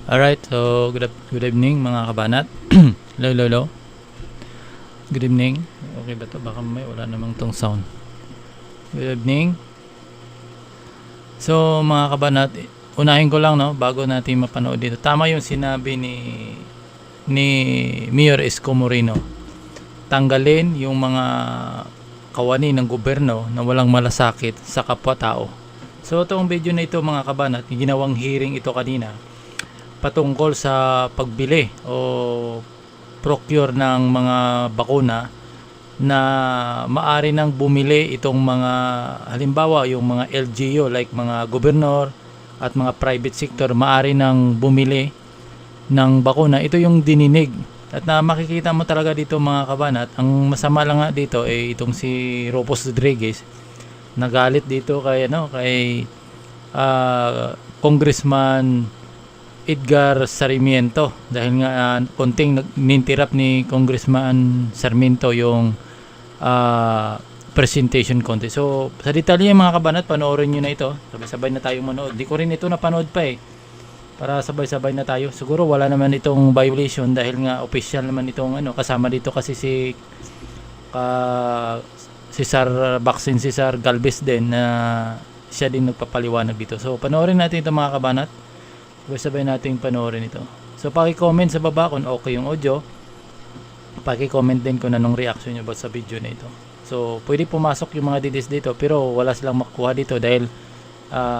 Alright, so good evening mga kabanat. Hello, hello, hello. Good evening. Okay ba to? Baka may wala namang tong sound. Good evening. So mga kabanat, unahin ko lang no bago natin mapanood dito. Tama yung sinabi ni Mayor Isko Moreno. Tanggalin yung mga kawani ng gobyerno na walang malasakit sa kapwa-tao. So itong video na ito mga kabanat, ginawang hearing ito kanina patungkol sa pagbili o procure ng mga bakuna na maari nang bumili itong mga halimbawa yung mga LGU like mga gobernador at mga private sector maari nang bumili ng bakuna. Ito yung dininig at na makikita mo talaga dito mga kabanat. Ang masama lang nga dito ay itong si Rufus Rodriguez nagalit dito kay Congressman Edgar Sarmiento dahil nga konting nintirap ni Congressman Sarmiento yung presentation contest. So sa detalye mga kabanat, panoorin nyo na ito. Sabay-sabay na tayo manood. Di ko rin ito napanood pa para sabay-sabay na tayo. Siguro wala naman itong violation dahil nga official naman itong kasama dito kasi si Sir Galvez din na siya din nagpapaliwanag dito. So panoorin natin ito mga kabanat. Sabay natin panoorin ito. So paki-comment sa baba kung okay yung audio. Paki-comment din kung anong reaction nyo ba sa video na ito. So pwede pumasok yung mga details dito pero wala silang makuha dito dahil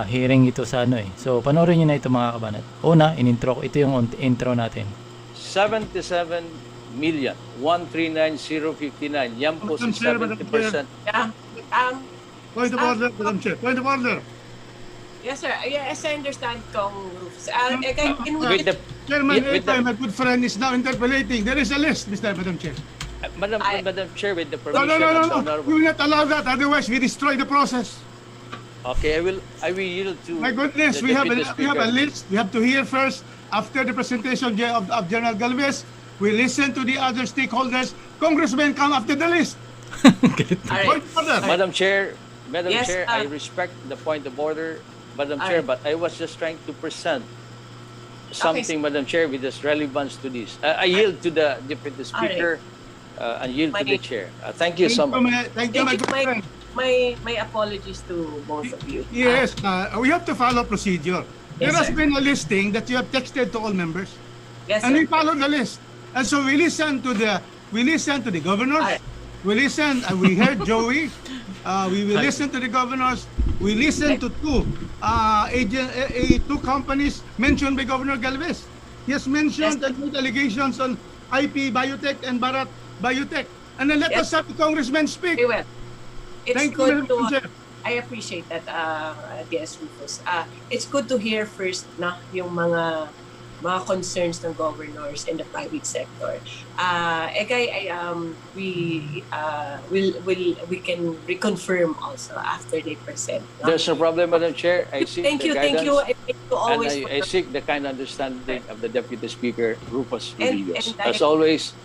hearing ito sa So panoorin nyo na ito mga kabanat. Una, in-intro ko. Ito yung intro natin. 77,139,059. Yan po si 70%. Point of order, Madam Chair. Point of order. Yes, sir. Yes, I understand, Cong Rufus. Chairman, my good friend is now interpolating. There is a list, Madam Chair. Madam Chair, with the No. permission of We will not allow that. Otherwise, we destroy the process. Okay, I will yield to. My goodness, we have a list. We have to hear first. After the presentation of General Galvez, we listen to the other stakeholders. Congressmen come after the list. Right. Madam Chair, Yes, I respect the point of order, Madam Chair, but I was just trying to present something, Madam Chair, with this relevance to this. I yield to the Deputy Speaker and yield to the Chair. Thank you so much. Thank you, my good friend. My apologies to both of you. Yes, we have to follow procedure. There Yes, has sir. been a listing that you have texted to all members. Yes, And sir. we follow the list. And so we listen to the governors. Alright. We heard Joey. We will listen to the governors. We listen to two companies mentioned by Governor Galvez. He has mentioned and made allegations on IP Biotech and Bharat Biotech. And then let us have the congressman speak. Very well. It's Thank you, good Madam to. Chair. I appreciate that, DS Rufus. It's good to hear first na yung mga concerns ng governors in the private sector. We can reconfirm also after they present. No? There's no problem, Madam Chair. I seek Thank the you, guidance, and thank you always. and I seek the kind understanding of the Deputy Speaker, Rufus And- Rodriguez. and I- As always,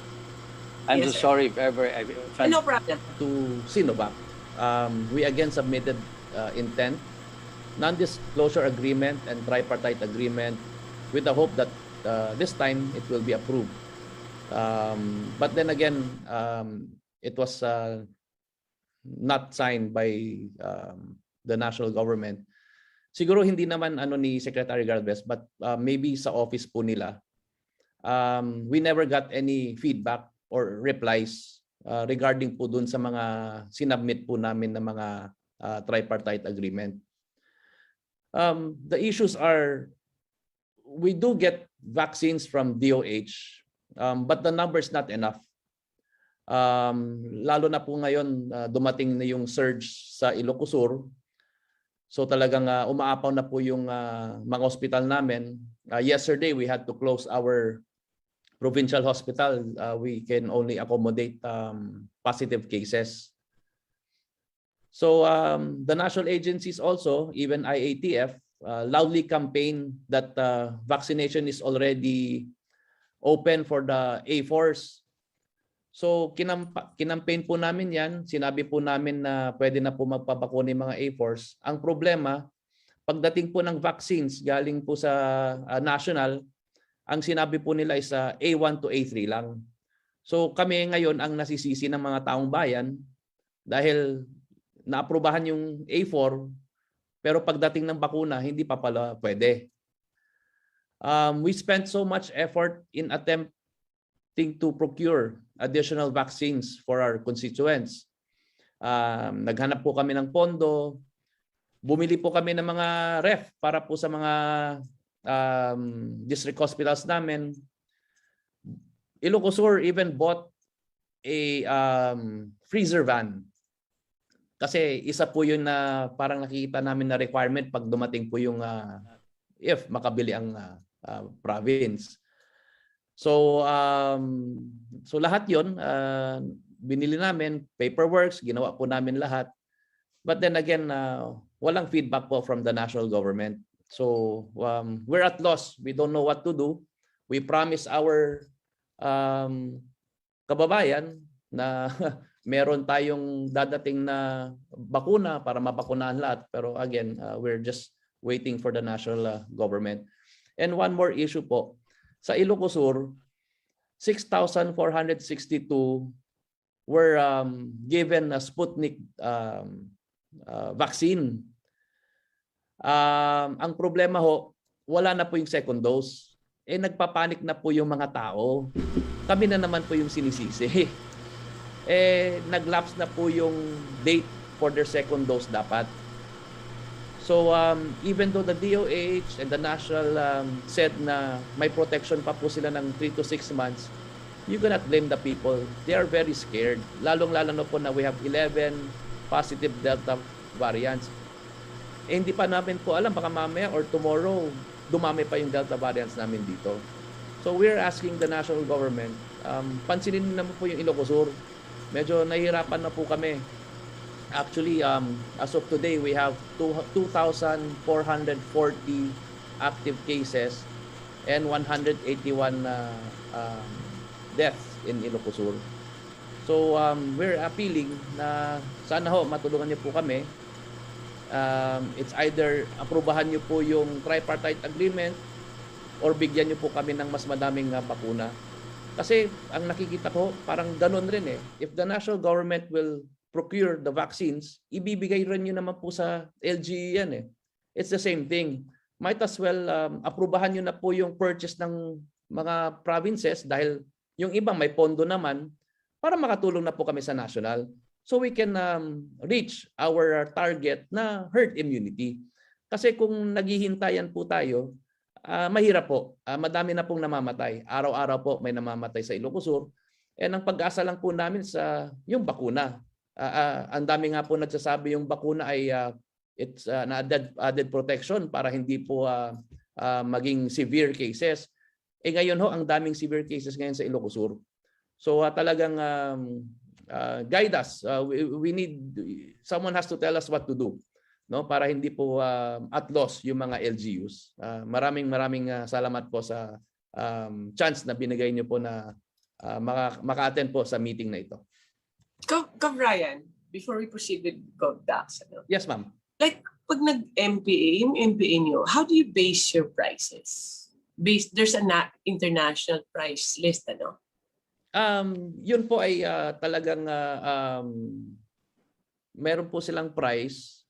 I'm Yes, so sir. sorry if ever I offended. No problem. To Sinovac. We again submitted intent, non-disclosure agreement and tripartite agreement with the hope that this time it will be approved. But then again, it was not signed by the national government. Siguro hindi naman ni Secretary Galvez, but maybe sa office po nila. We never got any feedback or replies regarding po dun sa mga sinubmit po namin na mga tripartite agreement. The issues are, we do get vaccines from DOH, but the number is not enough. Lalo na po ngayon, dumating na yung surge sa Ilocos Sur. So talagang umaapaw na po yung mga hospital namin. Yesterday, we had to close our provincial hospital. We can only accommodate positive cases. So the national agencies also, even IATF, loudly campaign that vaccination is already open for the A4s. So kinampaign po namin yan. Sinabi po namin na pwede na po magpabakuna yung mga A4s. Ang problema, pagdating po ng vaccines galing po sa national, ang sinabi po nila is A1 to A3 lang. So kami ngayon ang nasisisi ng mga taong bayan dahil naaprubahan yung A4 pero pagdating ng bakuna hindi pa pala pwede. We spent so much effort in attempting to procure additional vaccines for our constituents. Naghanap po kami ng pondo, bumili po kami ng mga ref para po sa mga district hospitals namin. Ilocos Sur even bought a freezer van. Kasi isa po yun na parang nakikita namin na requirement pag dumating po yung if makabili ang province. So lahat yun binili namin, paperworks, ginawa po namin lahat. But then again, walang feedback po from the national government. So we're at loss. We don't know what to do. We promise our kababayan na meron tayong dadating na bakuna para mabakunahan lahat. Pero again, we're just waiting for the national government. And one more issue po. Sa Ilocos Sur, 6,462 were given a Sputnik vaccine. Ang problema ho, wala na po yung second dose. Nagpapanik na po yung mga tao. Kami na naman po yung sinisisi. Nag-lapse na po yung date for their second dose dapat. So even though the DOH and the national said na may protection pa po sila ng 3 to 6 months, you cannot blame the people. They are very scared. Lalong-lalo na po na we have 11 positive Delta variants. Hindi pa namin po alam, baka mamaya or tomorrow, dumami pa yung Delta variants namin dito. So we're asking the national government, pansinin naman po yung Ilocos Sur. Medyo nahihirapan na po kami. Actually, as of today, we have 2,440 active cases and 181 deaths in Ilocos Sur. So we're appealing na sana ho matulungan niyo po kami. It's either aprubahan niyo po yung tripartite agreement or bigyan niyo po kami ng mas madaming bakuna. Kasi ang nakikita ko parang ganun rin eh. If the national government will procure the vaccines, ibibigay rin niyo naman po sa LGU yan eh. It's the same thing. Might as well aprubahan niyo na po yung purchase ng mga provinces dahil yung ibang may pondo naman para makatulong na po kami sa national. So we can reach our target na herd immunity. Kasi kung naghihintayan po tayo, mahirap po. Madami na pong namamatay. Araw-araw po may namamatay sa Ilocos Sur. And ang pag-asa lang po namin sa yung bakuna. Ang dami nga po nagsasabi yung bakuna ay it's an added protection para hindi po maging severe cases. Ngayon ho, ang daming severe cases ngayon sa Ilocos Sur. So talagang guide us. We need, someone has to tell us what to do, no, para hindi po at loss yung mga LGUs. Maraming salamat po sa chance na binigay niyo po na maka-attend po sa meeting na ito. Gov Ryan, before we proceed with GovDax, Yes, ma'am. like pag nag-MPA, yung MPA nyo, how do you base your prices? There's an international price list, ano? Yun po ay talagang meron po silang price.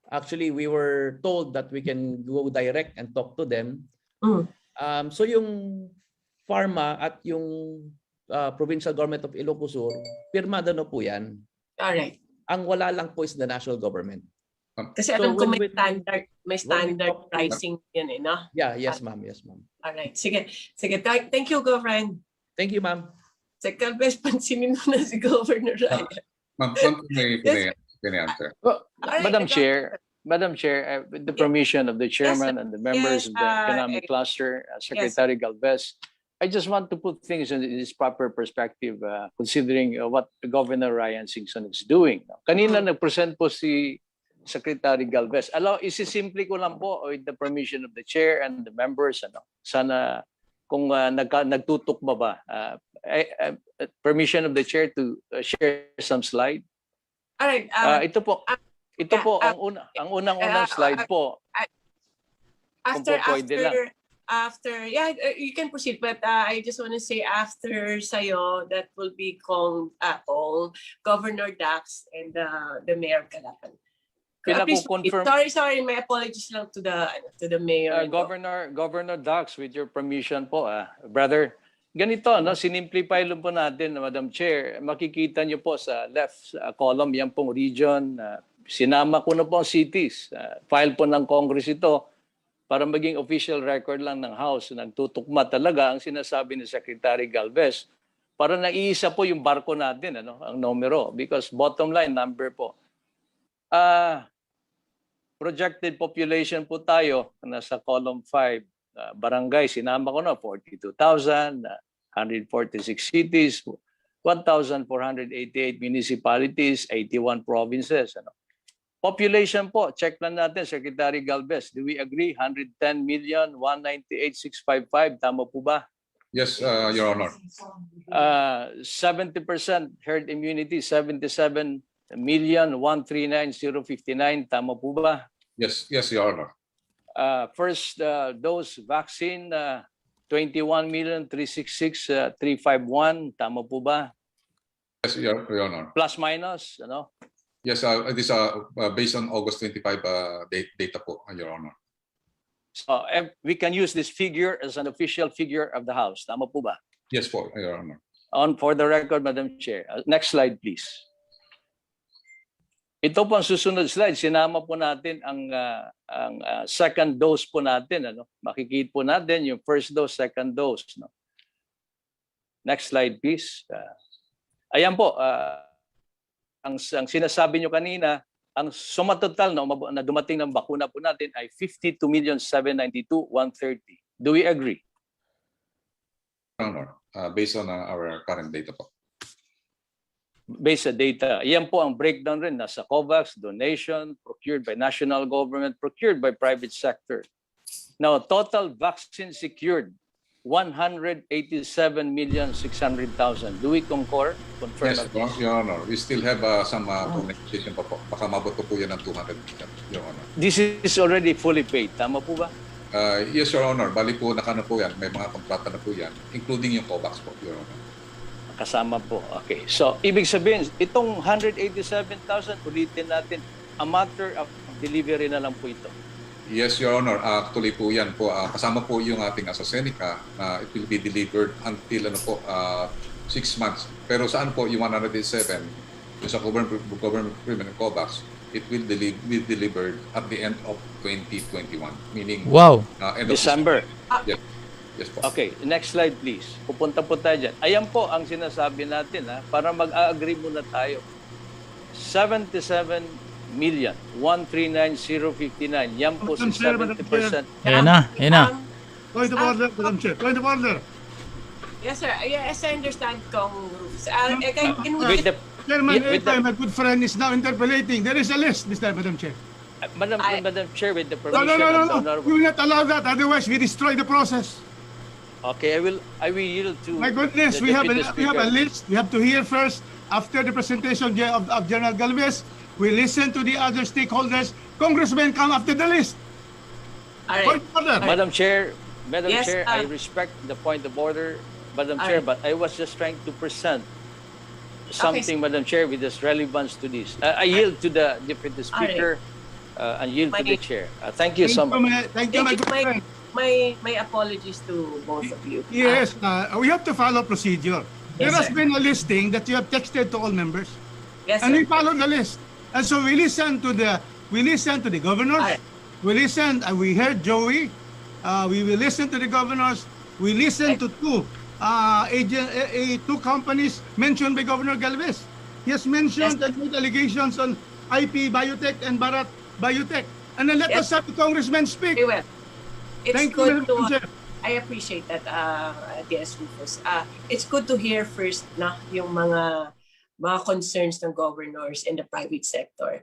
Actually, we were told that we can go direct and talk to them. So yung pharma at yung provincial government of Ilocos Sur, pirmado na po yan. Alright. Ang wala lang po is the national government. Kasi So alam ko when may standard pricing yan eh, no? Yeah, yes ma'am, yes ma'am. Alright, sige. Thank you, Gov Ryan. Thank you, ma'am. Sa Calves, pansinin mo na si Governor Ryan. Ma'am, can I answer? Well, Alright, Madam Chair, with the permission of the chairman and the members of the economic cluster, Secretary Galvez, I just want to put things in its proper perspective, considering what Governor Ryan Singson is doing. Kanina nag-present po si Secretary Galvez. Isisimple ko lang po with the permission of the chair and the members. Sana kung nagtutok ba, permission of the chair to share some slide. Alright. Ito po ang unang slide po. Kung po pwede lang. after, you can proceed, but I just want to say after sa'yo, that will be Cong, Governor Dax, and the Mayor of Calapan. Please proceed. Pinapo-confirm, Sorry, my apologies lang to the Mayor. Governor Dax, with your permission po, brother. Ganito, no, sinimplify lang po natin, Madam Chair. Makikita niyo po sa left column, yan pong region. Sinama ko na po ang cities. File po ng Congress ito para maging official record lang ng House. Nagtutukma talaga ang sinasabi ni Secretary Galvez para naiisa po yung barko natin, ano, ang numero. Because bottom line number po. Projected population po tayo, nasa column 5. Barangay, sinama ko na, 42,000, 146 cities, 1,488 municipalities, 81 provinces. Ano. Population po, check lang natin, Secretary Galvez. Do we agree? 110,198,655. Tama po ba? Yes, Your Honor. 70% herd immunity, 77,139,059. Tama po ba? Yes, Your Honor. First dose vaccine, 21,366,351. Tama po ba? Yes, Your Honor. Plus minus, ano? Yes, this based on August 25 data po, Your Honor. So we can use this figure as an official figure of the House. Tama po ba? Yes po, Your Honor. For the record, Madam Chair. Next slide, please. Ito po ang susunod slide. Sinama po natin ang second dose po natin. Ano? Makikita po natin yung first dose, second dose. No? Next slide, please. Ayan po. Ang sinasabi nyo kanina, ang suma total na dumating ng bakuna po natin ay 52,792,130. Do we agree? Your Honor, based on our current data po. Based sa data. Yan po ang breakdown rin. Nasa COVAX, donation, procured by national government, procured by private sector. Now, total vaccine secured, 187,600,000. Do we concur? Confirm? Yes, Your Honor. We still have some communication pa po. Baka mabot po yan ng 200 million, Your Honor. This is already fully paid. Tama po ba? Yes, Your Honor. Bali po, nakano po yan. May mga kontrata na po yan, including yung COVAX po, Your Honor. Kasama po. Okay. So, ibig sabihin, itong 187,000, ulitin natin, a matter of delivery na lang po ito. Yes, Your Honor. Actually po yan po. Kasama po yung ating AstraZeneca. It will be delivered until 6 months. Pero saan po yung 107, yung sa government procurement and COVAX, it will be delivered at the end of 2021. Meaning, Wow. End of December. Yes. Yes po. Okay, next slide please. Pupunta po tayo dyan. Ayan po ang sinasabi natin para mag-agree muna tayo. 77,139,059. Yan po si 70%. Ayan na, ayan na. Point of order, Madam Chair. Point of order. Yes, sir. Yes, I understand, Cong. Can we With the, Chairman, with the- my good friend is now interpolating. There is a list, Madam Chair. Madam Chair, with the No, permission no, no, of the no. Honorable. We will not allow that. Otherwise, we destroy the process. Okay, I will yield to My goodness, the we have Deputy a Speaker. list. We have to hear first. After the presentation of General Galvez, we listen to the other stakeholders. Congressmen come after the list. All right. Point of order. Madam Chair, Yes, I respect the point of order, Madam Aye. Chair, but I was just trying to present something, Madam Chair, with this relevance to this. I yield to the Deputy Speaker and yield to the Chair. Thank you so much. Thank you, my good friend. My apologies to both of you. Yes, we have to follow procedure. There Yes, has sir. been a listing that you have texted to all members, Yes, and sir. we follow the list. And so we listen to the governors. Aye. We heard Joey. We will listen to the governors. We listen to two companies mentioned by Governor Galvez. He has mentioned and made allegations on IP Biotech and Bharat Biotech. And then let us have the congressmen speak. Very well. It's Thank good you, Madam to. Chair. I appreciate that, DS Rufus. It's good to hear first na yung mga concerns ng governors in the private sector.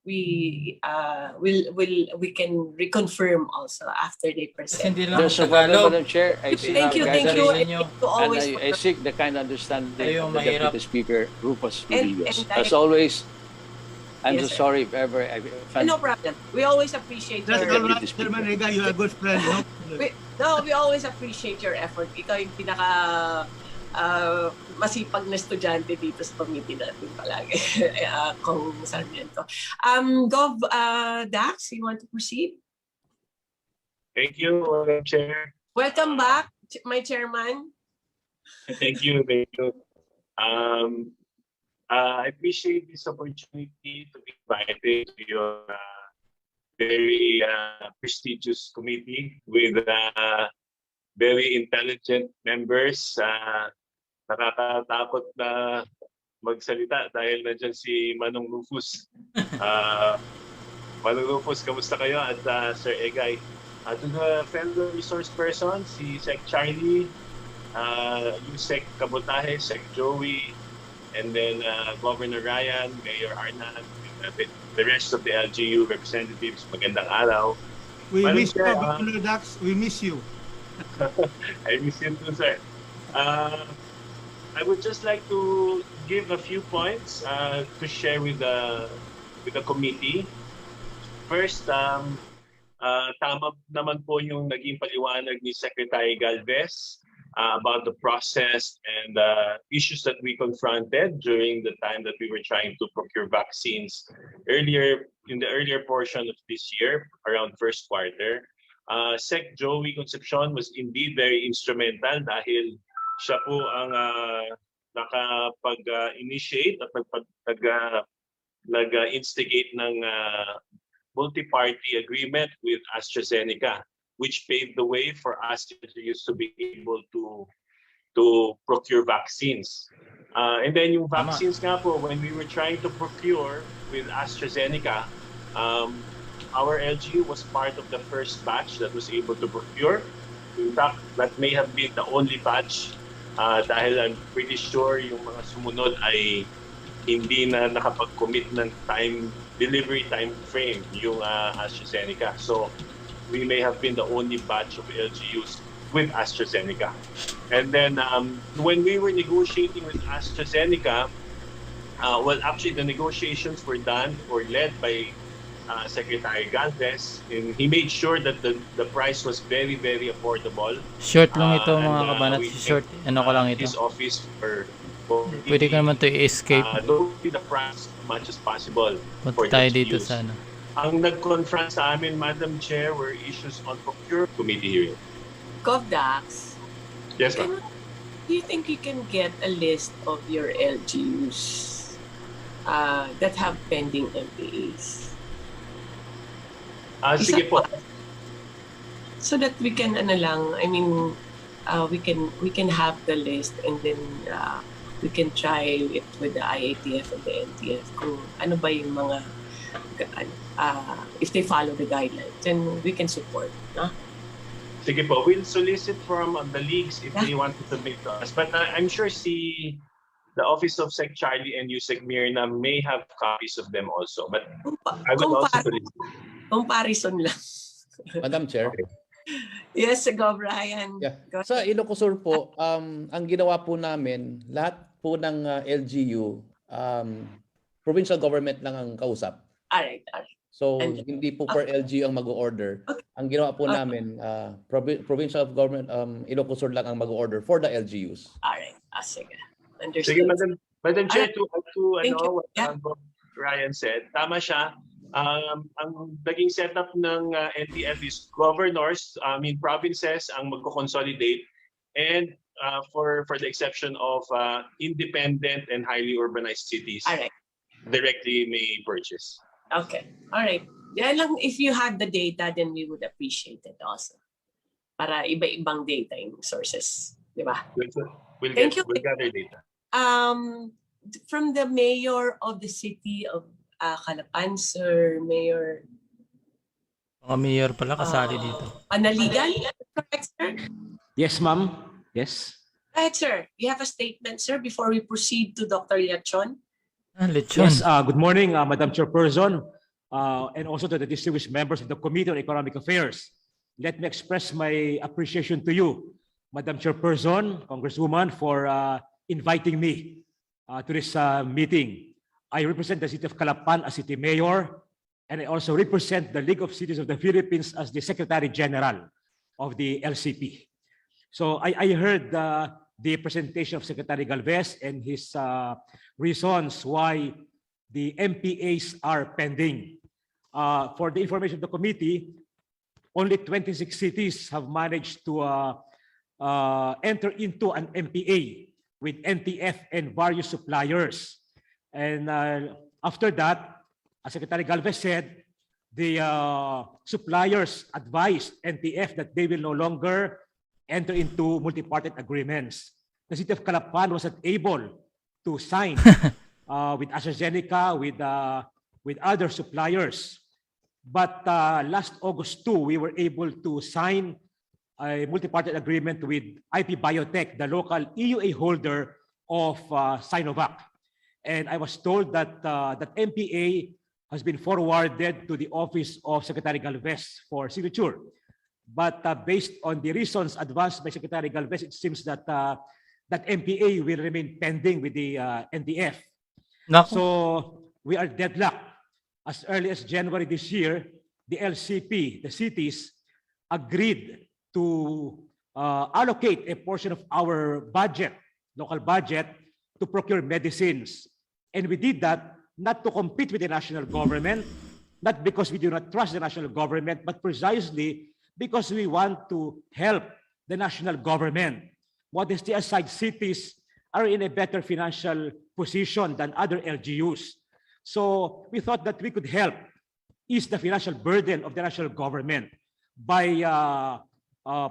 We can reconfirm also after they Kasi present. hindi lang There's a problem, Tagalog. Madam Chair. I seek Thank you, thank you. guys, And ninyo. to always And I seek the kind understanding Ayun, of the mahirap. Deputy Speaker, Rufus And Rodriguez. I- As always, I'm Yes, so sir. sorry if ever I No problem. We always appreciate That's your... all right, Chairman Rega. You are a good friend. No? we always appreciate your effort. Ikaw yung pinaka masipag na estudyante dito sa committee natin palagi, Kong Sarmiento. Gov Dax, you want to proceed? Thank you, Madam Chair. Welcome back, my chairman. Thank you, thank you. I appreciate this opportunity to be invited to your very prestigious committee with very intelligent members. Nakakatakot na magsalita dahil nandiyan si Manong Rufus. Manong Rufus, kamusta kayo? At Sir Egay. To the fellow resource person, si Sec Charlie, yung Sec Kabutahe, Sec Joey, and then Governor Ryan, Mayor Arnan, the rest of the LGU representatives, magandang araw. We Madam miss you, Chair, Governor Dax. We miss you. I miss you too, sir. I would just like to give a few points to share with the committee. First, tama naman po yung naging paliwanag ni Secretary Galvez about the process and issues that we confronted during the time that we were trying to procure vaccines in the earlier portion of this year, around first quarter. Sec Joey Concepcion was indeed very instrumental dahil siya po ang nakapag-initiate at nag-instigate ng multi-party agreement with AstraZeneca, which paved the way for us to be able to procure vaccines. And then yung vaccines nga po, when we were trying to procure with AstraZeneca, our LGU was part of the first batch that was able to procure. In fact, that may have been the only batch dahil I'm pretty sure yung mga sumunod ay hindi na nakapag-commit ng delivery time frame yung AstraZeneca. So we may have been the only batch of LGUs with AstraZeneca. And then when we were negotiating with AstraZeneca, well, actually the negotiations were done or led by Secretary Galvez, and he made sure that the price was very, very affordable. Short lang ito mga kabanat. Short, ano ko lang ito. His office Pwede ka naman ito i-escape. lower the price as much as possible. Punta tayo dito sa ano. Ang nag-confront sa amin, Madam Chair, were issues on procurement committee hearing. Gov Dax, Yes, ma'am. do you think you can get a list of your LGUs that have pending MPAs? Sige po. So that we can we can have the list and then we can try it with the IATF and the NTF kung ano ba yung mga if they follow the guidelines, then we can support. No? Sige po. We'll solicit from the leagues if they want to submit to us. But I'm sure the Office of Sec Charlie and Sec Mirna may have copies of them also. But I will also solicit. Comparison lang. Madam Chair. Yes, Gov Ryan. Yeah. Go Sa ahead. Ilocosur po, ang ginawa po namin, lahat po ng LGU, provincial government lang ang kausap. Alright. So, And- hindi po per LGU ang mag-order. Okay. Ang ginawa po namin, provincial government, Ilocosur lang ang mag-order for the LGUs. Alright. Sige. Understood. Sige, Madam Chair, to Thank you. what Yeah. Ryan said, tama siya. Ang naging setup ng NTF is governors, provinces ang magko-consolidate, and for the exception of independent and highly urbanized cities, Alright. directly may purchase. Okay. Alright. Yan lang, if you had the data, then we would appreciate it also. Para iba-ibang data yung sources. Di ba? We'll Thank you. gather data. From the mayor of the city of Calapan, sir, Mayor Mga mayor pala kasali dito. Panaligan, correct, sir? Yes, ma'am. Yes. Go ahead, sir. You have a statement, sir, before we proceed to Dr. Liachon. Lechon. Yes. Good morning, Madam Chairperson, and also to the distinguished members of the Committee on Economic Affairs. Let me express my appreciation to you, Madam Chairperson, Congresswoman, for inviting me to this meeting. I represent the city of Calapan as city mayor, and I also represent the League of Cities of the Philippines as the Secretary General of the LCP. So I heard the presentation of Secretary Galvez and his reasons why the MPAs are pending. For the information of the committee, only 26 cities have managed to enter into an MPA with NTF and various suppliers. And after that, as Secretary Galvez said, the suppliers advised NTF that they will no longer enter into multi-party agreements. The city of Calapan was not able to sign with AstraZeneca, with other suppliers. But last August 2, we were able to sign a multi-party agreement with IP Biotech, the local EUA holder of Sinovac. And I was told that that MPA has been forwarded to the office of Secretary Galvez for signature. But based on the reasons advanced by Secretary Galvez, it seems that that MPA will remain pending with the NTF. Naku. So we are deadlocked. As early as January this year, the LCP, the cities, agreed to allocate a portion of our budget, local budget, to procure medicines. And we did that not to compete with the national government, not because we do not trust the national government, but precisely because we want to help the national government. Modesty aside, cities are in a better financial position than other LGUs. So we thought that we could help ease the financial burden of the national government by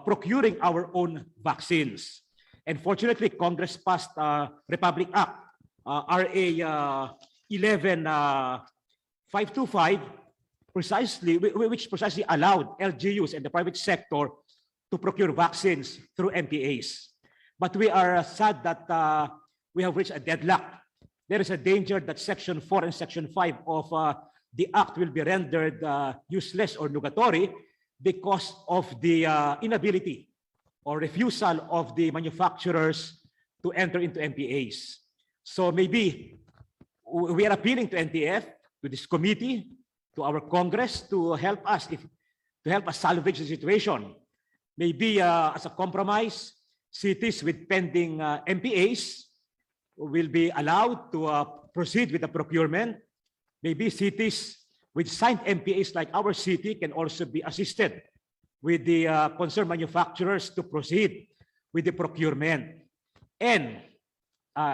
procuring our own vaccines. And fortunately, Congress passed Republic Act, RA 11525, which precisely allowed LGUs and the private sector to procure vaccines through MPAs. But we are sad that we have reached a deadlock. There is a danger that Section 4 and Section 5 of the Act will be rendered useless or nugatory because of the inability or refusal of the manufacturers to enter into MPAs. So maybe we are appealing to NTF, to this committee, to our Congress to help us salvage the situation. Maybe as a compromise, cities with pending MPAs will be allowed to proceed with the procurement. Maybe cities with signed MPAs like our city can also be assisted with the concerned manufacturers to proceed with the procurement. And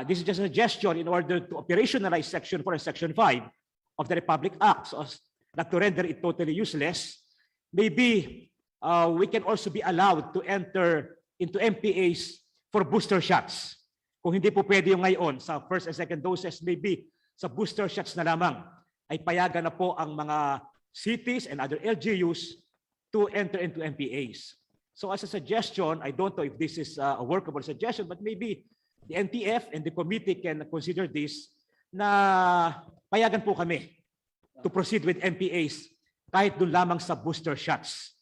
this is just a suggestion in order to operationalize Section 4 and Section 5 of the Republic Act, so as not to render it totally useless. Maybe we can also be allowed to enter into MPAs for booster shots. Kung hindi po pwede yung ngayon sa first and second doses, maybe sa booster shots na lamang ay payagan na po ang mga cities and other LGUs to enter into MPAs. So as a suggestion, I don't know if this is a workable suggestion, but maybe the NTF and the committee can consider this na payagan po kami to proceed with MPAs kahit doon lamang sa booster shots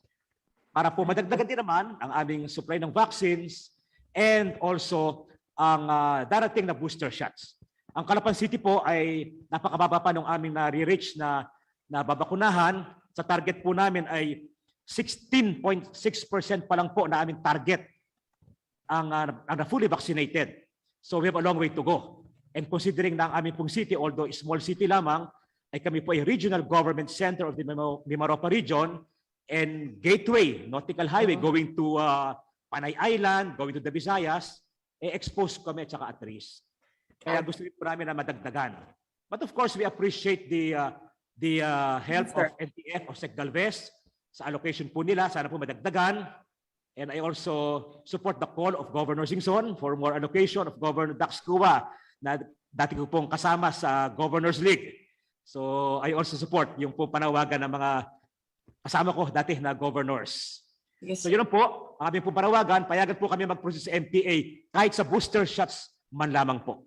para po madagdagan din naman ang aming supply ng vaccines and also ang darating na booster shots. Ang Calapan City po ay napakababa pa ng aming nare-reach na babakunahan. Sa target po namin ay 16.6% pa lang po na aming target ang fully vaccinated. So we have a long way to go. And considering na ang aming pong city, although small city lamang, ay kami po ay regional government center of the Mimaropa region and gateway, nautical highway going to Panay Island, going to the Visayas, exposed kami at saka at risk. Kaya gusto po namin na madagdagan. But of course, we appreciate the help of NTF of Sec Galvez sa allocation po nila. Sana po madagdagan. And I also support the call of Governor Singson for more allocation of Governor Dax Cua na dati ko pong kasama sa Governors League. So I also support yung po panawagan ng mga kasama ko dati na governors. Yes, So yun po, ang aming po panawagan, payagan po kami mag-process sa MPA kahit sa booster shots man lamang po.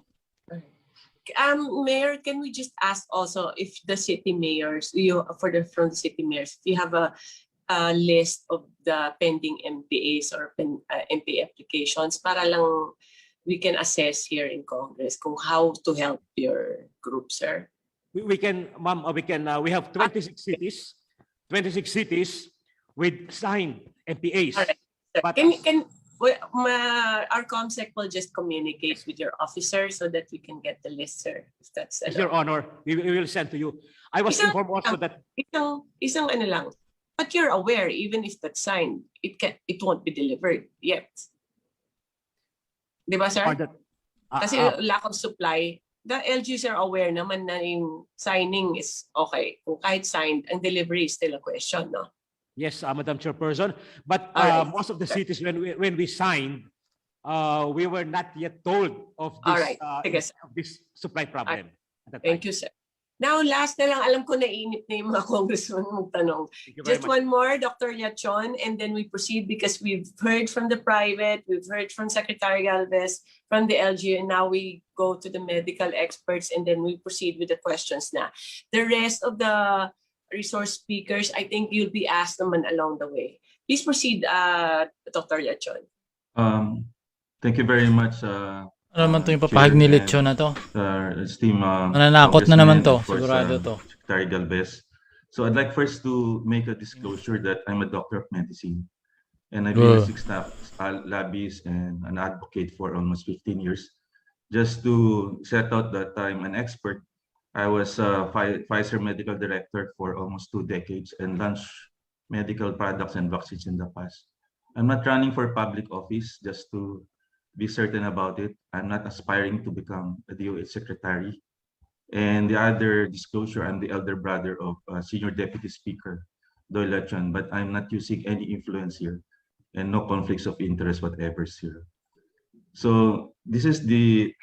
Mayor, can we just ask also if the city mayors, from city mayors, if you have a list of the pending MPAs or MPA applications para lang we can assess here in Congress kung how to help your group, sir? We can, ma'am, we have 26 cities, 26 cities with signed MPAs. All right. Sir, But our ComSec will just communicate with your officer so that we can get the list, sir. If that's Yes, Your Honor, we will send to you. I was Isang- informed also that isang ano lang. But you're aware, even if that's signed, it won't be delivered yet. Di ba, sir? Kasi lack of supply, the LGUs are aware naman na yung signing is okay. Kung kahit signed, ang delivery is still a question, no? yes, Madam Chairperson. But All right. most of the cities, when we signed, we were not yet told of All this, right. Sige, sir. of this supply problem. At that Thank time. you, sir. Now, last na lang, alam ko nainip na yung mga congressman magtanong. Thank you very Just much. one more, Dr. Yachon, and then we proceed because we've heard from the private, we've heard from Secretary Galvez, from the LGU, and now we go to the medical experts, and then we proceed with the questions na. The rest of the resource speakers, I think you'll be asked naman along the way. Please proceed, Dr. Yachon. Thank you very much. Ano naman to yung papahag ni Lechon na to? Esteemed Mananakot na naman to, Congressman, of course, sigurado to. Secretary Galvez. So I'd like first to make a disclosure that I'm a doctor of medicine, and I've been a six lobbyist and an advocate for almost 15 years. Just to set out that I'm an expert, I was Pfizer medical director for almost 2 decades and launched medical products and vaccines in the past. I'm not running for public office, just to be certain about it. I'm not aspiring to become a DOH secretary. And the other disclosure, I'm the elder brother of Senior Deputy Speaker Doy Lechon, but I'm not using any influence here and no conflicts of interest whatever here. So this is the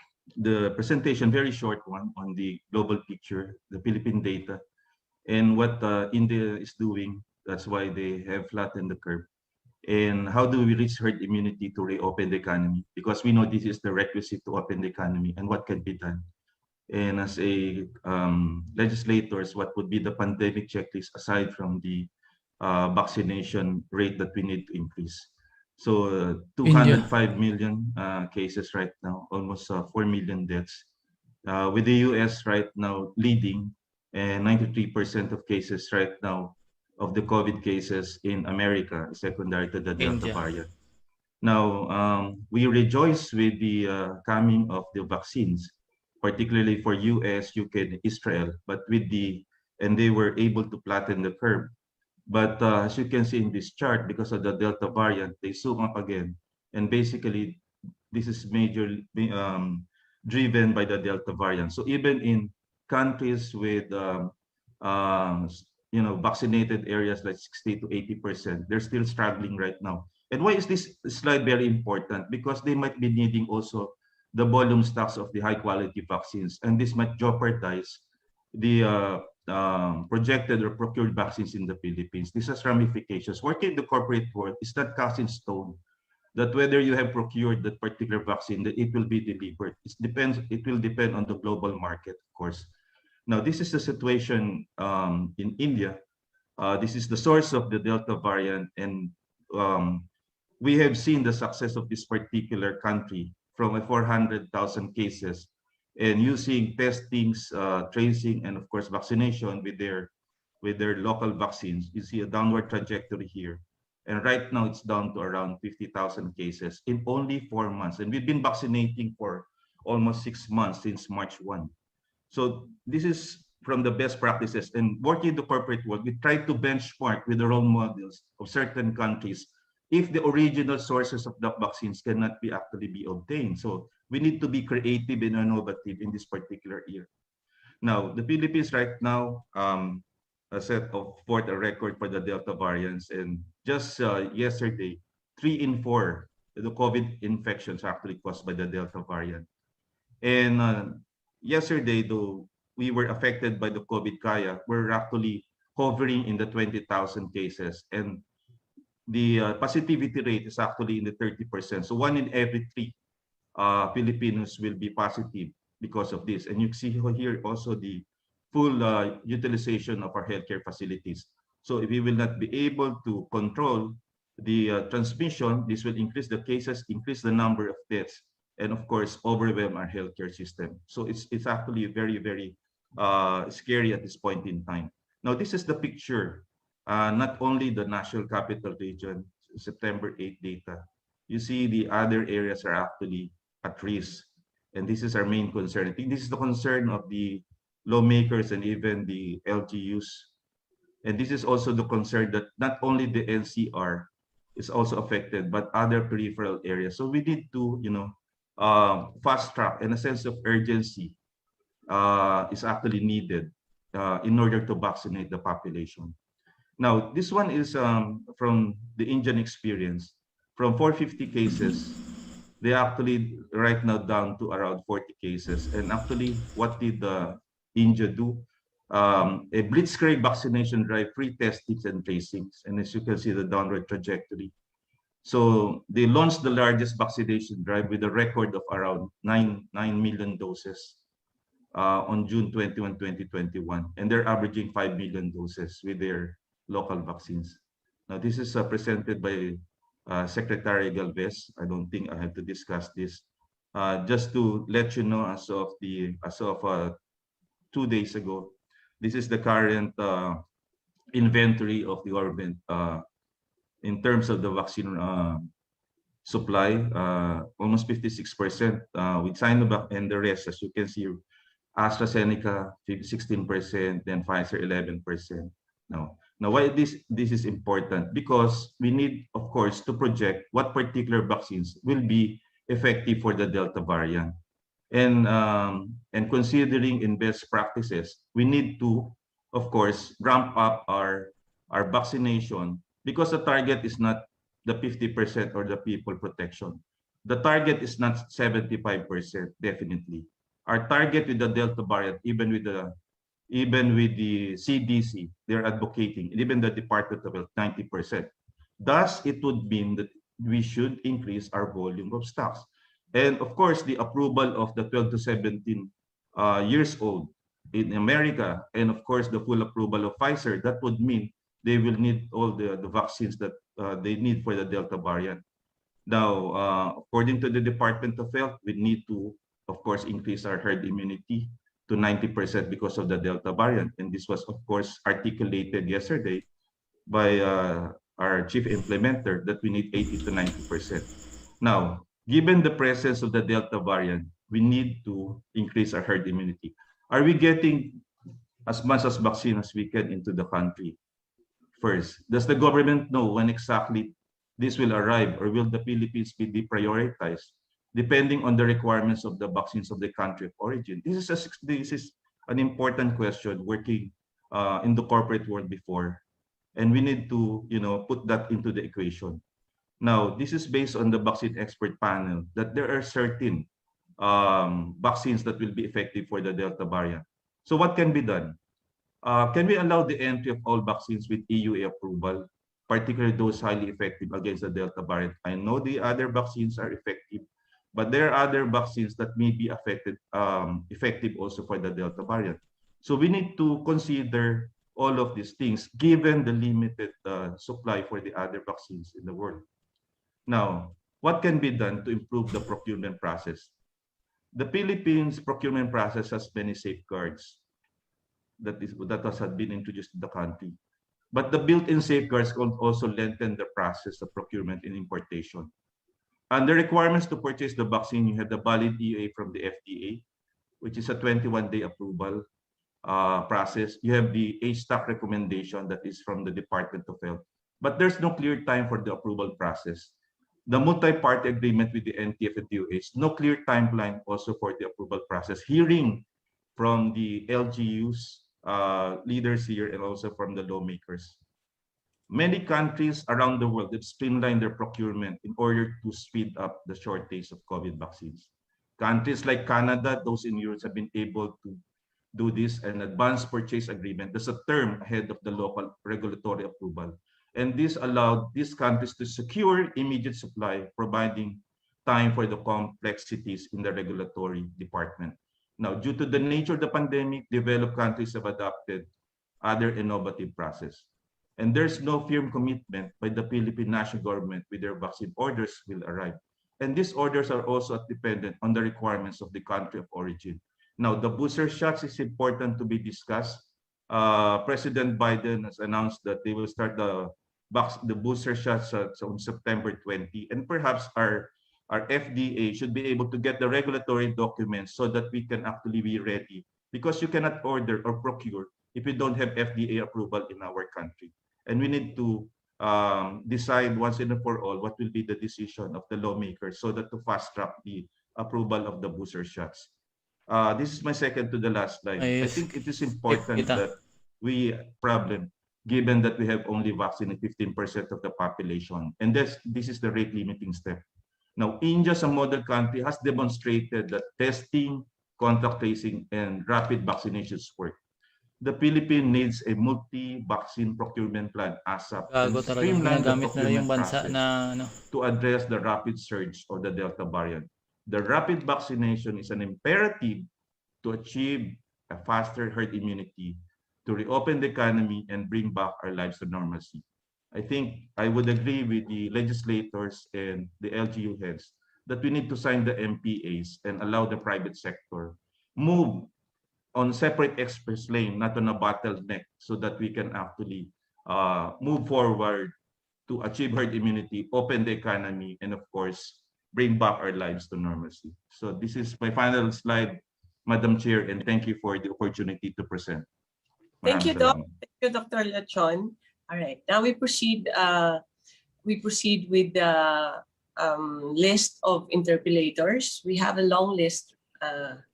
presentation, very short one on the global picture, the Philippine data, and what India is doing. That's why they have flattened the curve. And how do we reach herd immunity to reopen the economy? Because we know this is the requisite to open the economy, and what can be done. And as a legislators, what would be the pandemic checklist aside from the vaccination rate that we need to increase? So 205 million cases right now, almost 4 million deaths. With the US right now leading, and 93% of cases right now of the COVID cases in America, secondary to the Delta variant. Now, we rejoice with the coming of the vaccines, particularly for US, UK, and Israel, but and they were able to flatten the curve. But as you can see in this chart, because of the Delta variant, they zoom up again. And basically, this is majorly driven by the Delta variant. So even in countries with vaccinated areas like 60 to 80%, they're still struggling right now. And why is this slide very important? Because they might be needing also the volume stocks of the high quality vaccines, and this might jeopardize the projected or procured vaccines in the Philippines. This has ramifications. Working in the corporate world is not cast in stone that whether you have procured that particular vaccine, that it will be delivered. It will depend on the global market, of course. Now, this is the situation in India. This is the source of the Delta variant, and we have seen the success of this particular country from 400,000 cases, and using testings, tracing, and of course vaccination with their local vaccines. You see a downward trajectory here, and right now it's down to around 50,000 cases in only 4 months, and we've been vaccinating for almost 6 months since March 1. So this is from the best practices, and working in the corporate world, we try to benchmark with the role models of certain countries if the original sources of the vaccines cannot be actually be obtained. So we need to be creative and innovative in this particular year. Now, the Philippines right now set forth a record for the Delta variants, and just yesterday, 3 in 4 the COVID infections actually caused by the Delta variant. And yesterday, though we were affected by the COVID kaya, we're actually hovering in the 20,000 cases, and the positivity rate is actually in the 30%. So 1 in every 3 Filipinos will be positive because of this. And you see here also the full utilization of our healthcare facilities. So if we will not be able to control the transmission, this will increase the cases, increase the number of deaths, and of course overwhelm our healthcare system. So it's actually very, very scary at this point in time. Now this is the picture, not only the National Capital Region September 8 data. You see the other areas are actually at risk, and this is our main concern. I think this is the concern of the lawmakers and even the LGUs. And this is also the concern that not only the NCR is also affected, but other peripheral areas. So we need to, fast track, and a sense of urgency is actually needed in order to vaccinate the population. Now, this one is from the Indian experience. From 450 cases, they actually right now down to around 40 cases. And actually, what did India do? A blitzkrieg vaccination drive, free testings and tracings. And as you can see, the downward trajectory. So they launched the largest vaccination drive with a record of around 9 million doses on June 21, 2021. And they're averaging 5 million doses with their local vaccines. Now, this is presented by Secretary Galvez. I don't think I have to discuss this. Just to let you know, as of 2 days ago, this is the current inventory of the government in terms of the vaccine supply, almost 56% with Sinovac, and the rest, as you can see, AstraZeneca 16%, then Pfizer 11%. Now why this is important? Because we need, of course, to project what particular vaccines will be effective for the Delta variant. And considering in best practices, we need to, of course, ramp up our vaccination, because the target is not the 50% or the people protection. The target is not 75%, definitely. Our target with the Delta variant, even with the CDC, they're advocating, even the Department of Health, 90%. Thus, it would mean that we should increase our volume of stocks. And of course, the approval of the 12 to 17 years old in America, and of course, the full approval of Pfizer, that would mean they will need all the vaccines that they need for the Delta variant. Now, according to the Department of Health, we need to, of course, increase our herd immunity to 90% because of the Delta variant. And this was, of course, articulated yesterday by our chief implementer, that we need 80 to 90%. Now, given the presence of the Delta variant, we need to increase our herd immunity. Are we getting as much as vaccine as we can into the country? First, does the government know when exactly this will arrive, or will the Philippines be deprioritized depending on the requirements of the vaccines of the country of origin? This is an important question working in the corporate world before, and we need to put that into the equation. Now, this is based on the vaccine expert panel, that there are certain vaccines that will be effective for the Delta variant. So what can be done? Can we allow the entry of all vaccines with EUA approval, particularly those highly effective against the Delta variant? I know the other vaccines are effective, but there are other vaccines that may be effective also for the Delta variant. So we need to consider all of these things, given the limited supply for the other vaccines in the world. Now, what can be done to improve the procurement process? The Philippines procurement process has many safeguards that had been introduced to the country. But the built-in safeguards can also lengthen the process of procurement and importation. And the requirements to purchase the vaccine, you have the valid EUA from the FDA, which is a 21-day approval process. You have the H-stock recommendation that is from the Department of Health. But there's no clear time for the approval process. The multi-party agreement with the NTF and DOH, no clear timeline also for the approval process. Hearing from the LGUs, leaders here, and also from the lawmakers. Many countries around the world have streamlined their procurement in order to speed up the shortage of COVID vaccines. Countries like Canada, those in Europe, have been able to do this, an advanced purchase agreement. There's a term ahead of the local regulatory approval. And this allowed these countries to secure immediate supply, providing time for the complexities in the regulatory department. Now, due to the nature of the pandemic, developed countries have adopted other innovative process. And there's no firm commitment by the Philippine national government with their vaccine orders will arrive. And these orders are also dependent on the requirements of the country of origin. Now, the booster shots is important to be discussed. President Biden has announced that they will start the booster shots on September 20, and perhaps our FDA should be able to get the regulatory documents so that we can actually be ready, because you cannot order or procure if you don't have FDA approval in our country. And we need to decide once and for all what will be the decision of the lawmakers so that to fast track the approval of the booster shots. This is my second to the last slide. I think it is important that we given that we have only vaccinated 15% of the population, and this is the rate limiting step. Now, India, as a model country, has demonstrated that testing, contact tracing, and rapid vaccinations work. The Philippines needs a multi-vaccine procurement plan ASAP and Gago talaga. streamline the Ginagamit nila yung procurement bansa process na ano. to address the rapid surge of the Delta variant. The rapid vaccination is an imperative to achieve a faster herd immunity, to reopen the economy and bring back our lives to normalcy. I think I would agree with the legislators and the LGU heads that we need to sign the MPAs and allow the private sector move on separate express lane, not on a bottleneck, so that we can actually move forward to achieve herd immunity, open the economy, and of course, bring back our lives to normalcy. So this is my final slide, Madam Chair, and thank you for the opportunity to present. Thank you, Doc. Maraming salamat. Thank you, Dr. Lechon. All right, now we proceed. We proceed with the list of interpellators. We have a long list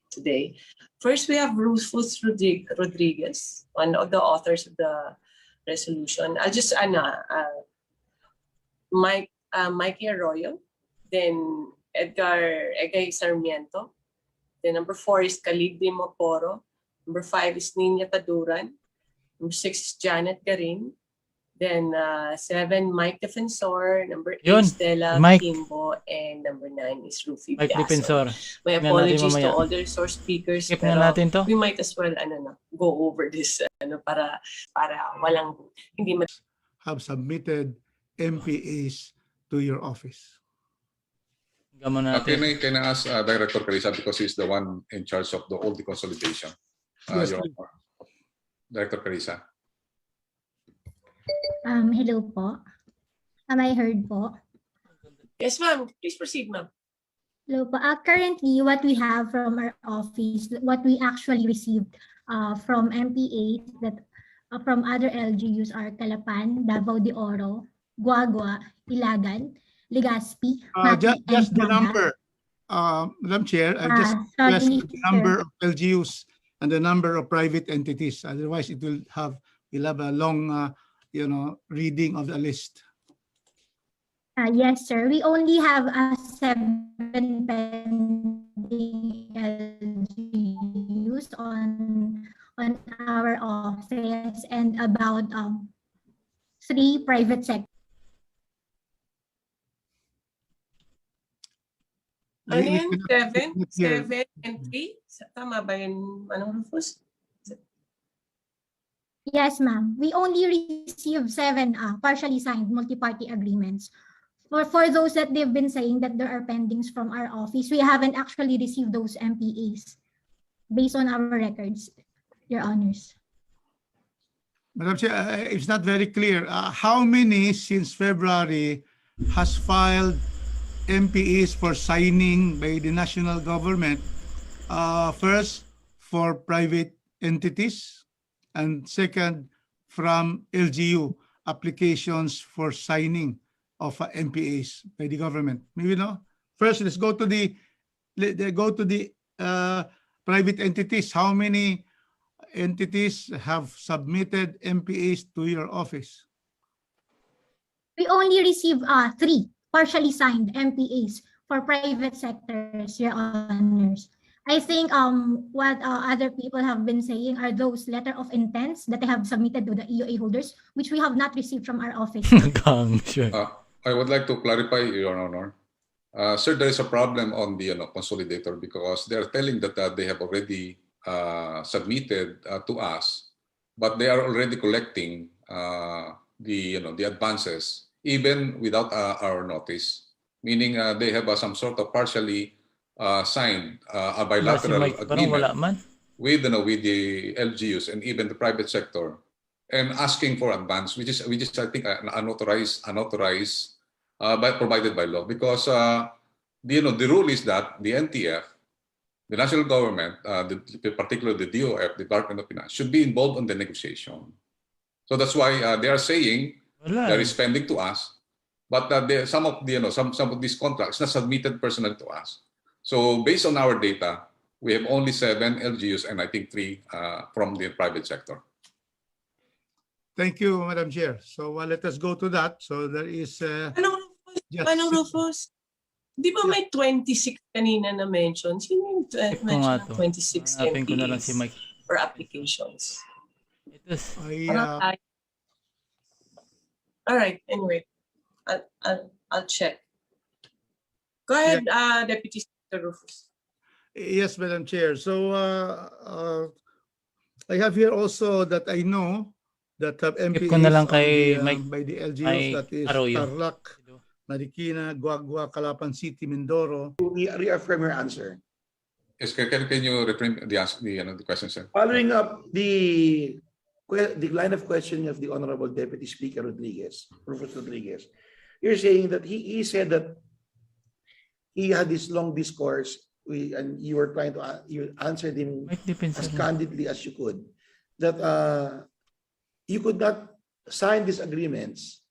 today. First, we have Rufus Rodriguez, one of the authors of the resolution. I'll just Mikey Arroyo, then Edgar Sarmiento. Then number 4 is Khalid de Maporo. Number 5 is Nina Taduran. Number 6 is Janet Garin. Then 7, Mike Defensor. Number 8, Yun, Stella Mike. Kimbo. And number 9 is Rufi Mike Biaso. Defensor. My Tingnan natin apologies to mamaya. all the resource speakers. Skip na pero natin to. we might as well go over this para walang hindi Have submitted MPAs to your office. Gamon natin. Can I ask Director Carissa, because he's the one in charge of all the consolidation? Yes, Your please. Honor. Director Carissa. Hello po. Am I heard po? Yes, ma'am. Please proceed, ma'am. Hello po. Currently, what we have from our office, what we actually received from MPA that from other LGUs are Calapan, Davao de Oro, Guagua, Ilagan, Legazpi, Mati, Just the and Naga. number, Madam Chair, I just sorry, request the Mr. number of LGUs and the number of private entities. Otherwise, we'll have a long, reading of the list. Yes, sir. We only have 7 pending LGUs on our office and about 3 private sector. Ano yun? We cannot hear. 7 and 3? Tama ba yun, Rufus? Yes, ma'am. We only received 7 partially signed multi-party agreements. For those that they've been saying that there are pendings from our office, we haven't actually received those MPAs based on our records, Your Honors. Madam Chair, it's not very clear. How many since February has filed MPAs for signing by the national government? First, for private entities, and second, from LGU applications for signing of MPAs by the government. Maybe no. First, let's go to the private entities. How many entities have submitted MPAs to your office? We only received 3 partially signed MPAs for private sectors, Your Honors. I think what other people have been saying are those letter of intents that they have submitted to the EOA holders, which we have not received from our office. Gang, sure. I would like to clarify, Your Honor. Sir, there is a problem on the consolidator because they are telling that they have already submitted to us, but they are already collecting the advances even without our notice. meaning they have some sort of partially signed a Wala si bilateral Mike, parang wala agreement man. with the LGUs and even the private sector, and asking for advance, which is I think unauthorized provided by law, because the rule is that the NTF, the national government, particularly the DOF, Department of Finance, should be involved in the negotiation. So that's why they are saying Wala. they are spending to us, but some of these contracts not submitted personally to us. So based on our data, we have only 7 LGUs and I think 3 from the private sector. Thank you, Madam Chair. So let us go to that. So there is Manong Rufus, di ba may 26 kanina na mention? Sino yung Check ko mention nga ng to. 26 Hanapin ko na lang si MPs Mike. for applications? Ito, All right, anyway, I'll check. Go ahead, Deputy Secretary Rufus. yes, Madam Chair. So I have here also that I know that have Skip ko na lang MPAs kay on Mike- by the LGUs, Mike that is Arroyo. Tarlac, Marikina, Guagua, Calapan City, Mindoro. Reaffirm your answer. Yes, can you reframe the question, sir? Following up the line of questioning of the Honorable Deputy Speaker Rufus Rodriguez, you're saying that he said that he had this long discourse and you were trying to you answered him Mike Defense. as candidly as you could, that you could not sign these agreements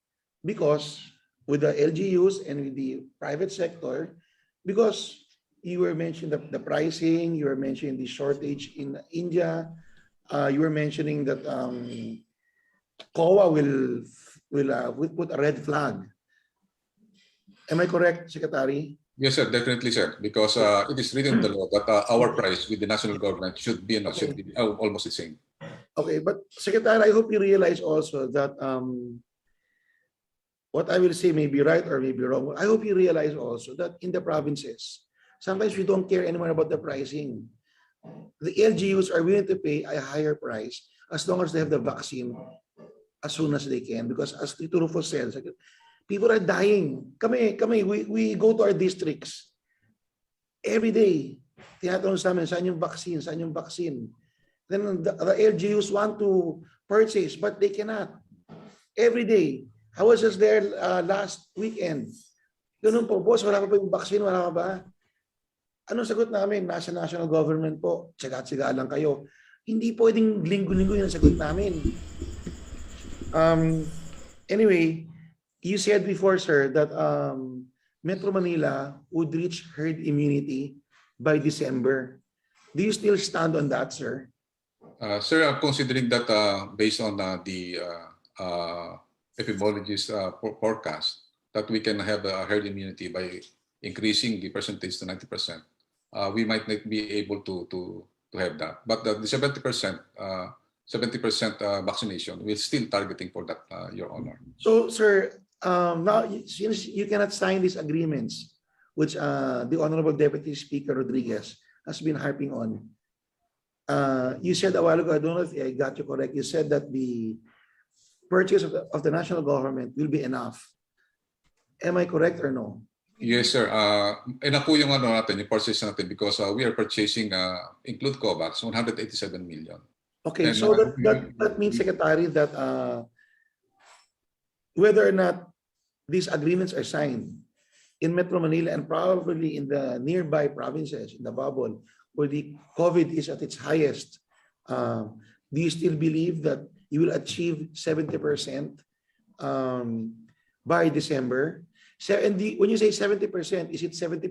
because with the LGUs and with the private sector, because you were mentioning the pricing, you were mentioning the shortage in India, you were mentioning that COA will put a red flag. Am I correct, Secretary? Yes, sir, definitely, sir, because it is written in the law that our price with the national government should be almost the same. Okay, but Secretary, I hope you realize also that what I will say may be right or may be wrong. I hope you realize also that in the provinces, sometimes we don't care anymore about the pricing. The LGUs are willing to pay a higher price as long as they have the vaccine as soon as they can. Because as Tito Rufus said, people are dying. We go to our districts every day. Tinatanong sa amin, saan yung vaccine? Saan yung vaccine? Then the LGUs want to purchase, but they cannot. Every day. I was just there last weekend. Ganun po, boss, wala pa yung vaccine? Wala ka ba? Anong sagot namin? Nasa national government po, tsaga-tsaga lang kayo. Hindi pwedeng linggo-linggo yung sagot namin. Anyway, you said before, sir, that Metro Manila would reach herd immunity by December. Do you still stand on that, sir? Sir, I'm considering that based on the epidemiologist forecast, that we can have a herd immunity by increasing the percentage to 90%. We might not be able to have that. But the 70% vaccination, we're still targeting for that, Your Honor. So, sir, now since you cannot sign these agreements, which the Honorable Deputy Speaker Rodriguez has been harping on, you said a while ago, I don't know if I got you correct, you said that the purchase of the national government will be enough. Am I correct or no? Yes, sir. Enough po yung natin, yung purchase natin, because we are purchasing, include COVAX, 187 million. Okay, And, so that means, Secretary, that whether or not these agreements are signed in Metro Manila and probably in the nearby provinces, in the bubble, where the COVID is at its highest, do you still believe that you will achieve 70% by December? So, and when you say 70%, is it 70%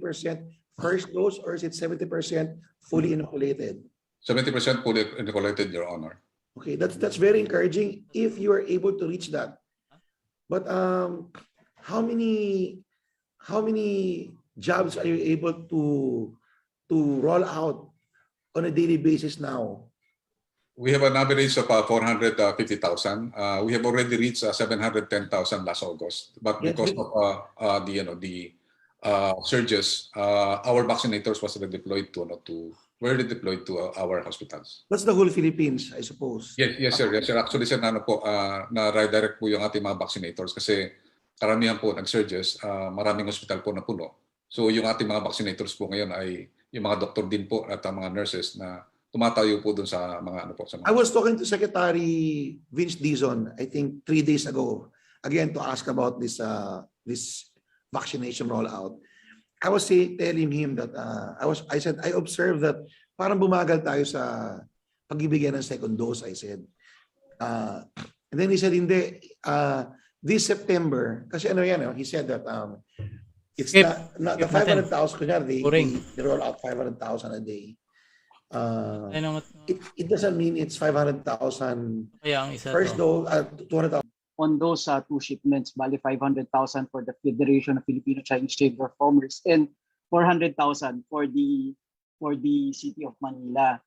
first dose or is it 70% fully inoculated? 70% fully inoculated, Your Honor. Okay, that's very encouraging if you are able to reach that. But how many jobs are you able to roll out on a daily basis now? We have an average of 450,000. We have already reached 710,000 last August. But because of the surges, our vaccinators was redeployed to our hospitals. That's the whole Philippines, I suppose. Yes, sir. Yes, sir. Actually, sir, na redirect po yung ating mga vaccinators kasi karamihan po nag-surges, maraming hospital po na puno. So yung ating mga vaccinators po ngayon ay yung mga doktor din po at mga nurses na tumatayo po doon sa mga ano po. Sa mga... I was talking to Secretary Vince Dizon, I think 3 days ago, again to ask about this this vaccination rollout. I was telling him that I said I observed that parang bumagal tayo sa pagbibigyan ng second dose. I said, and then he said hindi. This September, kasi ano yan, he said that it's not the 500,000, kunyari, they roll out 500,000 a day. It doesn't mean it's 500,000 first dose, 200,000. On those 2 shipments, bali 500,000 for the Federation of Filipino Chinese Chamber of Commerce and 400,000 for the City of Manila.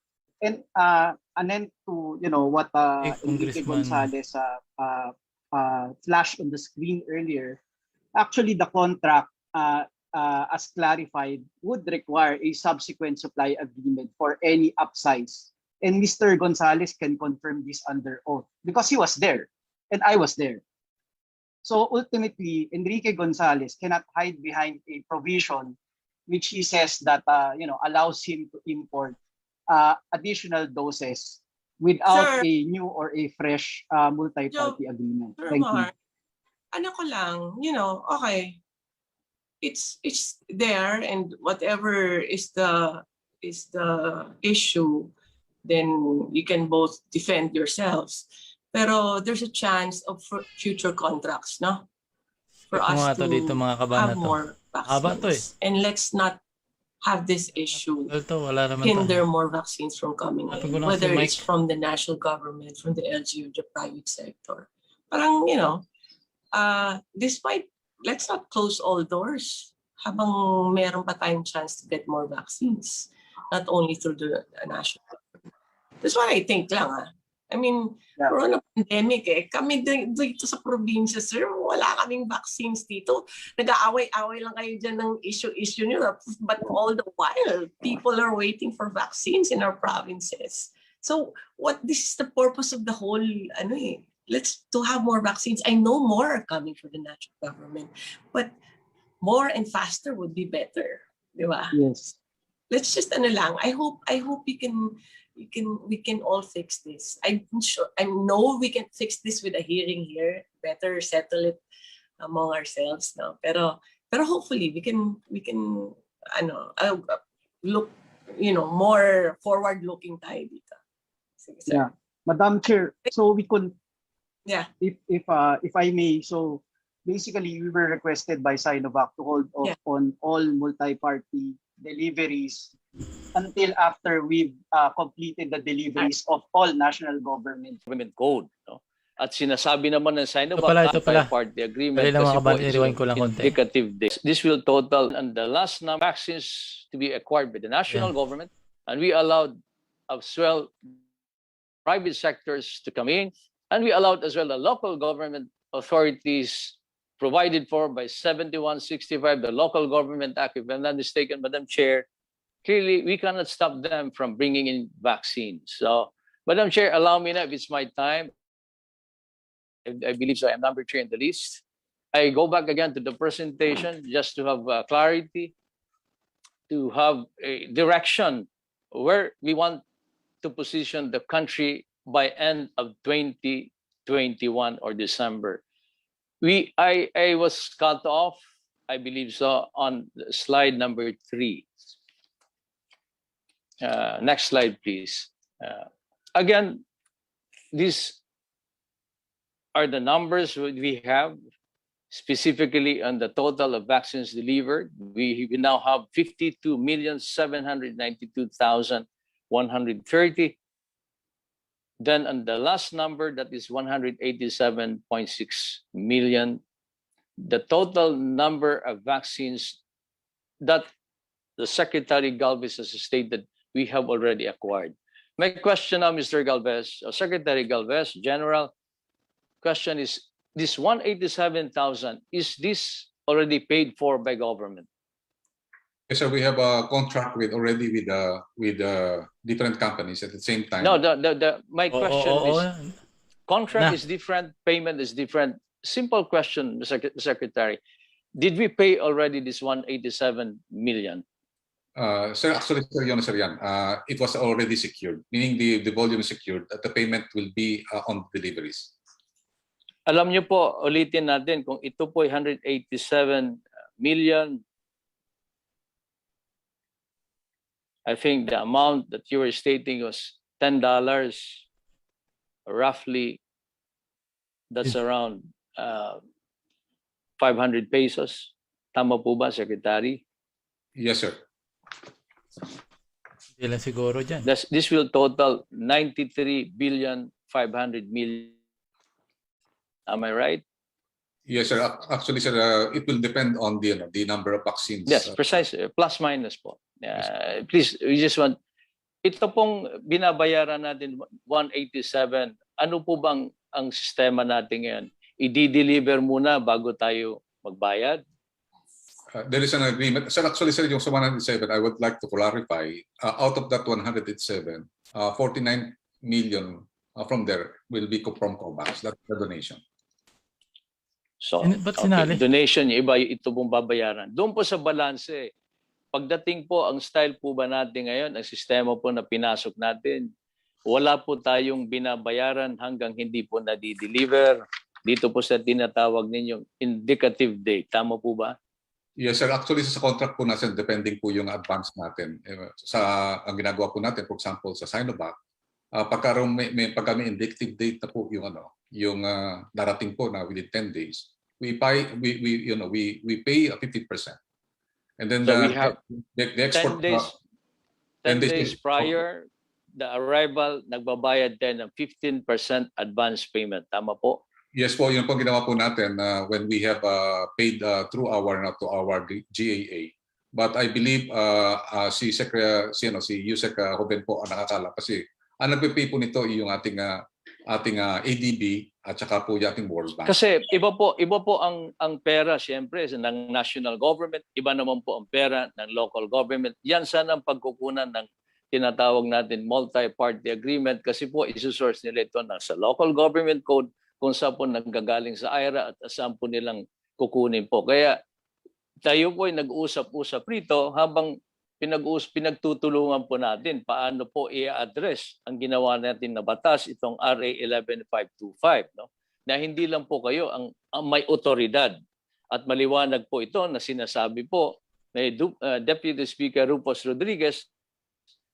And then to what Enrique Gonzalez flashed on the screen earlier, actually the contract as clarified would require a subsequent supply agreement for any upsize. And Mr. Gonzalez can confirm this under oath because he was there and I was there. So ultimately, Enrique Gonzalez cannot hide behind a provision which he says that allows him to import additional doses without a new or a fresh multi-party agreement. Thank you. Ano ko lang, okay, it's there, and whatever is the issue, then you can both defend yourselves. Pero there's a chance of future contracts, no? For us to have more vaccines. And let's not have this issue hinder more vaccines from coming in, whether it's from the national government, from the LGU, the private sector. Parang, despite, let's not close all doors habang meron pa tayong chance to get more vaccines, not only through the national government. That's what I think lang. I mean, we're on a pandemic Kami dito sa probinsya, sir, wala kaming vaccines dito. Nag-aaway-aaway lang kayo dyan ng issue nyo. But all the while, people are waiting for vaccines in our provinces. So, this is the purpose of the whole, let's to have more vaccines. I know more are coming from the national government, but more and faster would be better. Di ba? Yes. Let's just I hope we can all fix this. I know we can fix this with a hearing here. Better settle it among ourselves now. Pero hopefully we can look more forward looking tayo dito. Yeah, Madam Chair. So we could, if I may, so basically we were requested by Sinovac to hold off on all multi-party deliveries until after we've completed the deliveries of all national government code. No? At sinasabi naman ng Sinovac multi-party agreement indicative days. This will total, and the last number of vaccines to be acquired by the national government, and we allowed as well private sectors to come in, and we allowed as well the local government authorities provided for by 7165, the Local Government Act, if I'm not mistaken, Madam Chair. Clearly, we cannot stop them from bringing in vaccines. So, Madam Chair, allow me now, if it's my time, I believe so, I'm number 3 in the list. I go back again to the presentation just to have clarity, to have a direction where we want to position the country by end of 2021 or December. I was cut off, I believe so, on slide number 3. Next slide, please. Again, these are the numbers we have specifically on the total of vaccines delivered. We now have 52,792,130. Then on the last number, that is 187.6 million. The total number of vaccines that the Secretary Galvez has stated we have already acquired. My question now, Mr. Galvez, Secretary Galvez, General, question is, this 187,000, is this already paid for by government? Yes, sir. We have a contract already with different companies at the same time. No, my question is, contract is different, payment is different. simple question, Mr. Secretary. Did we pay already this 187 million? Sir, actually, sir, yan. It was already secured, meaning the volume is secured. That the payment will be on deliveries. Alam niyo po, ulitin natin, kung ito po ay 187 million, I think the amount that you were stating was $10, roughly, that's around 500 pesos. Tama po ba, Secretary? Yes, sir. Hindi lang siguro dyan. This will total 93 billion 500 million. Am I right? Yes, sir. Actually, sir, it will depend on the number of vaccines. Yes, precise. Plus minus po. Please, we just want, ito pong binabayaran natin, 187, ano po bang ang sistema natin ngayon? I-deliver muna bago tayo magbayad? There is an agreement. Sir, actually, sir, yung sa 107, I would like to clarify, out of that 107, 49 million from there will be from COVAX. That's the donation. So, Ba't sinali? donation, yung iba ito pong babayaran. Doon po sa balanse, pagdating po, ang style po ba natin ngayon, ang sistema po na pinasok natin, wala po tayong binabayaran hanggang hindi po na-deliver. Dito po sa tinatawag ninyong indicative date. Tama po ba? Yes, sir. Actually, sa contract po natin, depending po yung advance natin. Ang ginagawa po natin, for example, sa Sinovac, pagka may indicative date na po yung darating po na within 10 days, we pay 50%. And then So we have the export 10 days prior the arrival, nagbabayad din ng 15% advance payment. Tama po? Yes po, yun po ginawa po natin when we have paid through our GAA. But I believe si Yusek Hoben po ang nakakala kasi ang nagpe-pay po nito yung ating ADB at saka po yung ating World Bank. Kasi iba po ang pera siyempre ng national government, iba naman po ang pera ng local government. Yan sana ang pagkukunan ng tinatawag natin multi-party agreement kasi po isusource nila ito sa local government code kung saan po nanggagaling sa IRA at saan po nilang kukunin po. Kaya tayo po ay nag-usap-usap rito habang pinagtutulungan po natin paano po i-address ang ginawa natin na batas, itong RA 11525, no? Na hindi lang po kayo ang may otoridad. At maliwanag po ito na sinasabi po na Deputy Speaker Rufus Rodriguez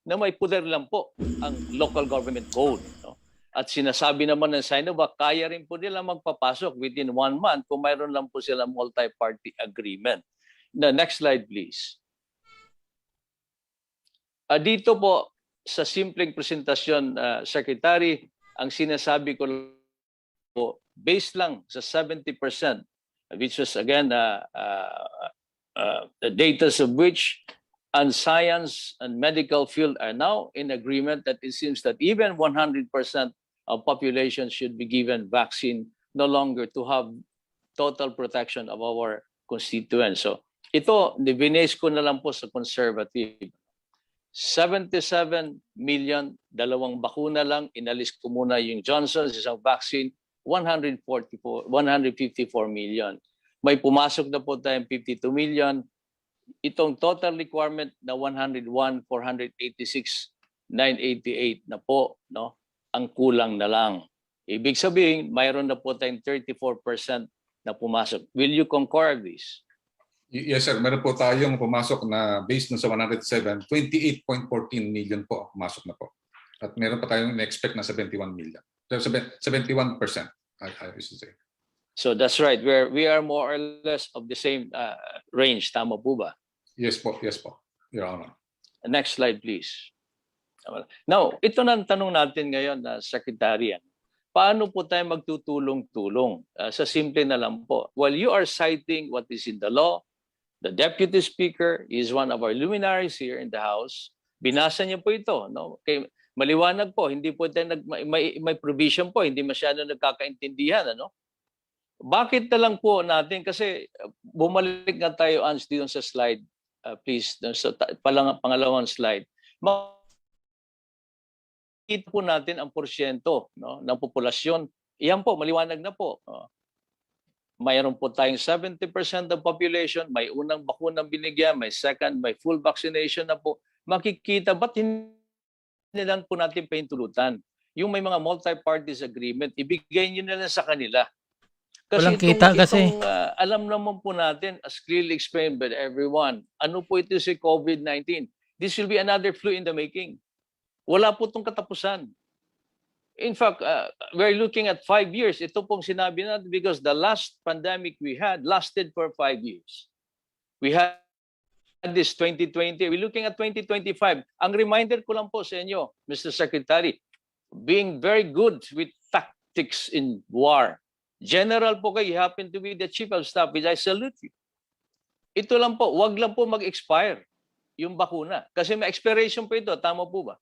na may poder lang po ang local government code, no? At sinasabi naman ng Sinovac, kaya rin po nila magpapasok within 1 month kung mayroon lang po sila multi-party agreement. The next slide, please. Dito po, sa simpleng presentasyon, Secretary, ang sinasabi ko po, based lang sa 70%, which was again, the data of which and science and medical field are now in agreement that it seems that even 100% of population should be given vaccine no longer to have total protection of our constituents. So ito, binase ko na lang po sa conservative. 77 million, 2 bakuna lang, inalis ko muna yung Johnson's isang vaccine, 154 million. May pumasok na po tayong 52 million. Itong total requirement na 101,486,988 na po, no? Ang kulang na lang. Ibig sabihin, mayroon na po tayong 34% na pumasok. Will you concur this? Yes, sir. Meron po tayong pumasok na based na sa 107, 28.14 million po pumasok na po. At meron pa tayong na-expect na 71 million. 71%, I should say. So that's right. We are more or less of the same range. Tama po ba? Yes po, Your Honor. Next slide, please. Now, ito na ang tanong natin ngayon, Secretary. Paano po tayo magtutulong-tulong? Sa simple na lang po. While you are citing what is in the law, the Deputy Speaker is one of our luminaries here in the House. Binasa niya po ito. No? Okay, maliwanag po, hindi po tayo may provision po, hindi masyado nagkakaintindihan. Ano? Bakit na lang po natin? Kasi bumalik nga tayo, Ans, dito sa slide, please, sa pangalawang slide. Makita po natin ang porsyento, no, ng populasyon. Iyan po, maliwanag na po. mayroon po tayong 70% of population, may unang bakunang binigyan, may second, may full vaccination na po. Makikita, ba't hindi lang po natin paintulutan? Yung may mga multi-parties agreement, ibigay nyo na lang sa kanila. Walang kita kasi. Alam naman po natin, as clearly explained by everyone, ano po ito si COVID-19? This will be another flu in the making. Wala po itong katapusan. In fact, we're looking at 5 years. Ito pong sinabi natin because the last pandemic we had lasted for 5 years. We had this 2020. We're looking at 2025. Ang reminder ko lang po sa inyo, Mr. Secretary, being very good with tactics in war. General po kayo, you happen to be the Chief of Staff, which I salute you. Ito lang po, wag lang po mag-expire yung bakuna. Kasi may expiration po ito. Tama po ba?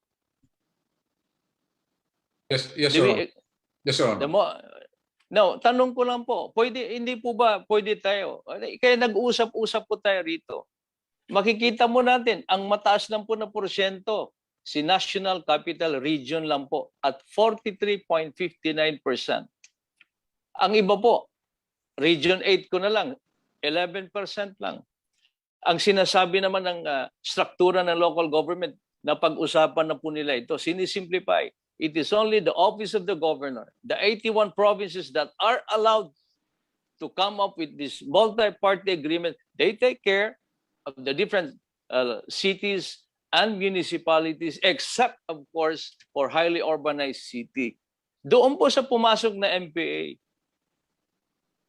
Yes, Your Honor. Yes, Your Honor. No, tanong ko lang po, hindi po ba pwede tayo? Kaya nag-usap-usap po tayo rito. Makikita mo natin, ang mataas lang po na porsyento, si National Capital Region lang po at 43.59%. Ang iba po, Region 8 ko na lang, 11% lang. Ang sinasabi naman ng struktura ng local government, na pag-usapan na po nila ito, sinisimplify. It is only the office of the governor, the 81 provinces that are allowed to come up with this multi-party agreement. They take care of the different cities and municipalities, except, of course, for highly urbanized city. Doon po sa pumasok na MPA,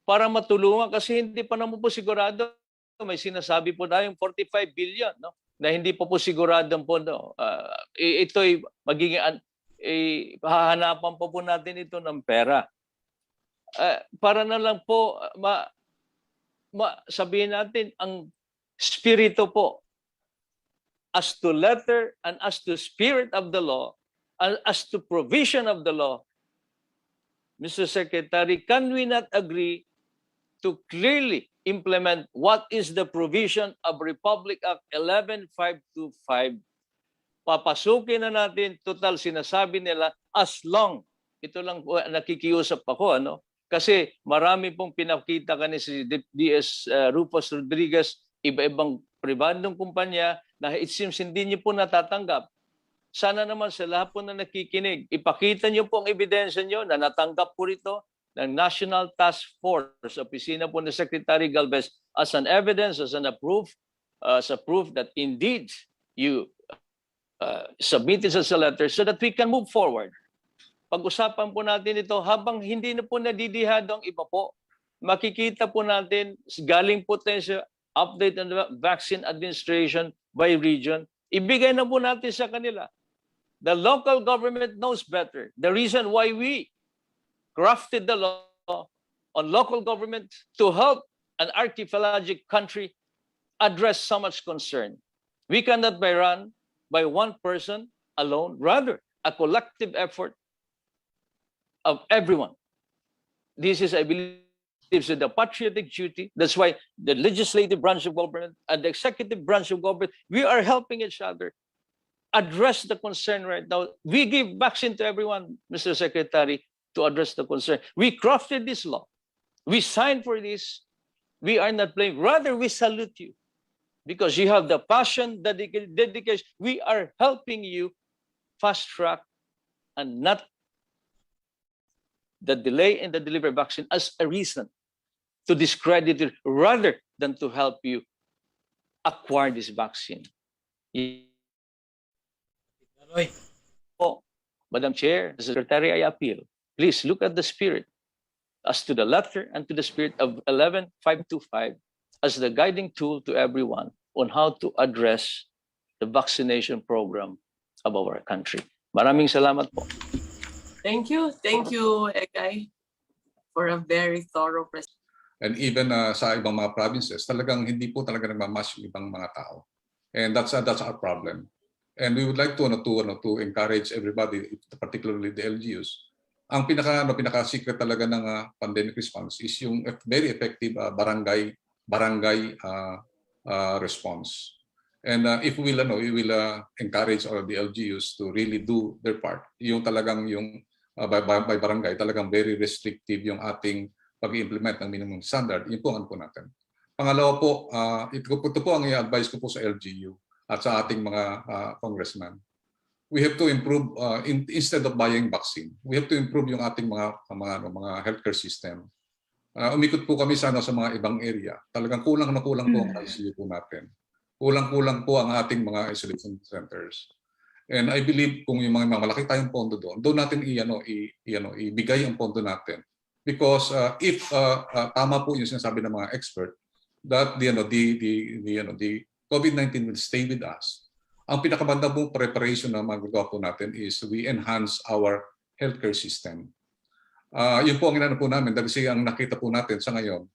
para matulungan, kasi hindi pa naman po sigurado. May sinasabi po na yung 45 billion, no? Na hindi pa po sigurado ang pondo. Ito'y magiging hahanapan po natin ito ng pera. Para na lang po sabihin natin ang spirito po, as to letter and as to spirit of the law, and as to provision of the law, Mr. Secretary, can we not agree to clearly implement what is the provision of Republic Act 11525? Papasukin na natin, total sinasabi nila, as long, ito lang po nakikiusap ako, ano? Kasi marami pong pinakita kanina si DS Rufus Rodriguez, iba-ibang pribadong kumpanya na it seems hindi niyo po natatanggap. Sana naman sa lahat po na nakikinig, ipakita niyo po ang ebidensya niyo na natanggap po rito ng National Task Force, opisina po ni Secretary Galvez, as an evidence, as a proof that indeed you submit it as a letter so that we can move forward. Pag-usapan po natin ito habang hindi na po nadidihado ang iba po. Makikita po natin, galing po tayo sa update on the vaccine administration by region, ibigay na po natin sa kanila. The local government knows better. The reason why we crafted the law on local government to help an archipelagic country address so much concern. We cannot be run by one person alone, rather a collective effort of everyone. This is, I believe, the patriotic duty. That's why the legislative branch of government and the executive branch of government, we are helping each other address the concern right now. We give vaccine to everyone, Mr. Secretary, to address the concern. We crafted this law. We signed for this. We are not playing. Rather, we salute you because you have the passion, dedication. We are helping you fast track and not the delay in the delivery of vaccine as a reason to discredit it rather than to help you acquire this vaccine. Madam Chair, the Secretary, I appeal. Please look at the spirit as to the letter and to the spirit of 11525 as the guiding tool to everyone on how to address the vaccination program of our country. Maraming salamat po. Thank you, Edgar, for a very thorough presentation. And even sa ibang mga provinces, talagang hindi po talaga nagmamask yung ibang mga tao. And that's our problem. And we would like to encourage everybody, particularly the LGUs. Ang pinaka-secret talaga ng pandemic response is yung very effective barangay response. And if we will encourage all of the LGUs to really do their part. Yung talagang yung by barangay, talagang very restrictive yung ating pag-implement ng minimum standard, yun po ang ano po natin. Pangalawa po, ito po ang i-advise ko po sa LGU at sa ating mga congressman. We have to improve, instead of buying vaccine, we have to improve yung ating mga healthcare system. Umikot po kami sana sa mga ibang area. Talagang kulang na kulang po ang ICU po natin. Kulang-kulang po ang ating mga isolation centers. And I believe kung yung mga malaki tayong pondo doon natin ibigay ang pondo natin. Because if tama po yung sinasabi ng mga expert that the COVID-19 will stay with us. Ang pinakabanda pong preparation na magagawa po natin is we enhance our healthcare system. Yun po ang inano po namin kasi ang nakita po natin sa ngayon,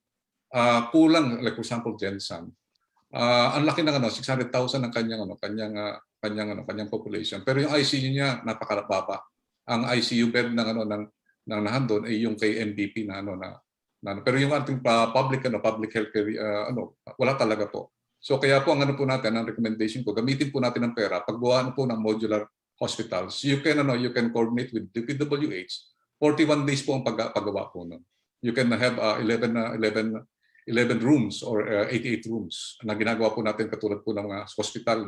kulang, like for example, Jensen. Ang laki ng 600,000 ang kanyang population. Pero yung ICU niya napakalababa. Ang ICU bed ng nahandon ay yung kay MVP pero yung ating public healthcare wala talaga po. So kaya po ang po natin, ang recommendation ko, gamitin po natin ang pera pagbuuan po ng modular hospitals. You can coordinate with DPWH. 41 days po ang paggawa po nun. You can have 11 rooms or 88 rooms na ginagawa po natin katulad po ng mga hospital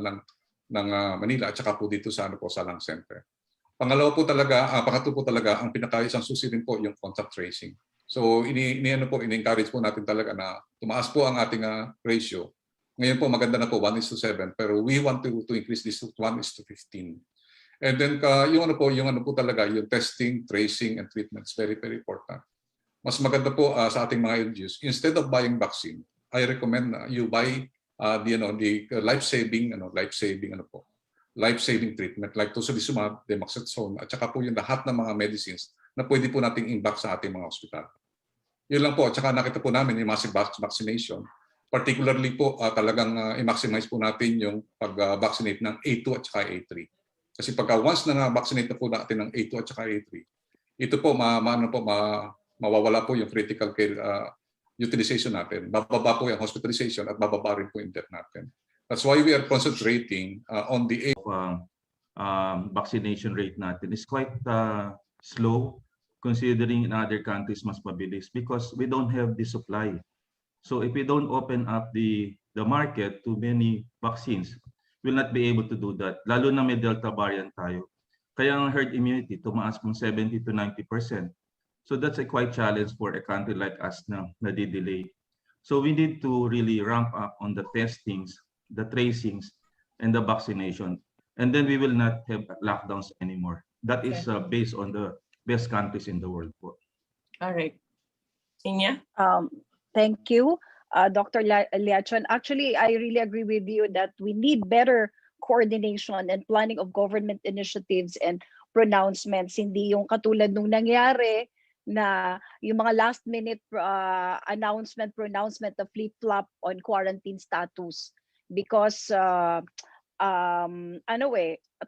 ng Manila at saka po dito sa sa Lung Center. Pangatlo po talaga ang pinakaisang susi rin po yung contact tracing. So ini-encourage po natin talaga na tumaas po ang ating ratio. Ngayon po maganda na po 1:7 pero we want to increase this to 1:15. And then yung talaga yung testing, tracing and treatment is very very important. Mas maganda po sa ating mga LGUs, instead of buying vaccine, I recommend you buy the life-saving treatment like tocilizumab, dexamethasone at saka po yung lahat ng mga medicines na pwede po nating imbak sa ating mga ospital. Yun lang po, at saka nakita po namin yung massive vaccination. Particularly po talagang i-maximize po natin yung pag-vaccinate ng A2 at saka A3. Kasi pagka once na na-vaccinate na po natin ng A2 at saka A3, ito po mawawala po yung critical care utilization natin. Bababa po yung hospitalization at bababa rin po yung death natin. That's why we are concentrating on the vaccination rate natin is quite slow considering in other countries mas mabilis because we don't have the supply. So if we don't open up the market to many vaccines, we'll not be able to do that. Lalo na may Delta variant tayo. Kaya ang herd immunity tumaas from 70 to 90%. So that's a quite challenge for a country like us na nadidelay. So we need to really ramp up on the testings, the tracings, and the vaccination. And then we will not have lockdowns anymore. That is based on the best countries in the world. All right. Inya? Thank you, Dr. Liachon. Actually, I really agree with you that we need better coordination and planning of government initiatives and pronouncements. Hindi yung katulad nung nangyari na yung mga last minute pronouncement na flip-flop on quarantine status. Because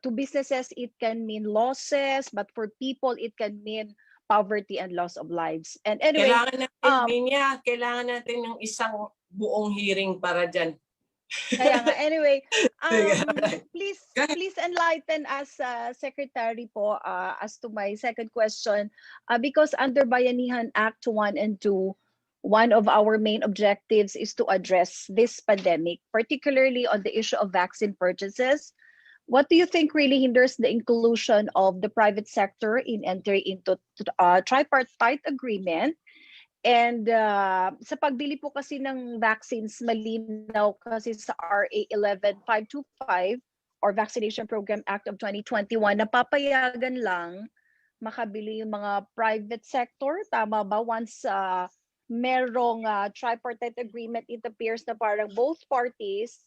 to businesses it can mean losses, but for people it can mean poverty and loss of lives. And anyway, kailangan natin ng isang buong hearing para dyan. Kaya nga, anyway, please enlighten us, Secretary po, as to my second question. Because under Bayanihan Act 1 and 2, one of our main objectives is to address this pandemic, particularly on the issue of vaccine purchases. What do you think really hinders the inclusion of the private sector in entering into tripartite agreement? And sa pagbili po kasi ng vaccines, malinaw kasi sa RA 11525 or Vaccination Program Act of 2021, napapayagan lang makabili yung mga private sector. Tama ba? Once merong tripartite agreement, it appears na parang both parties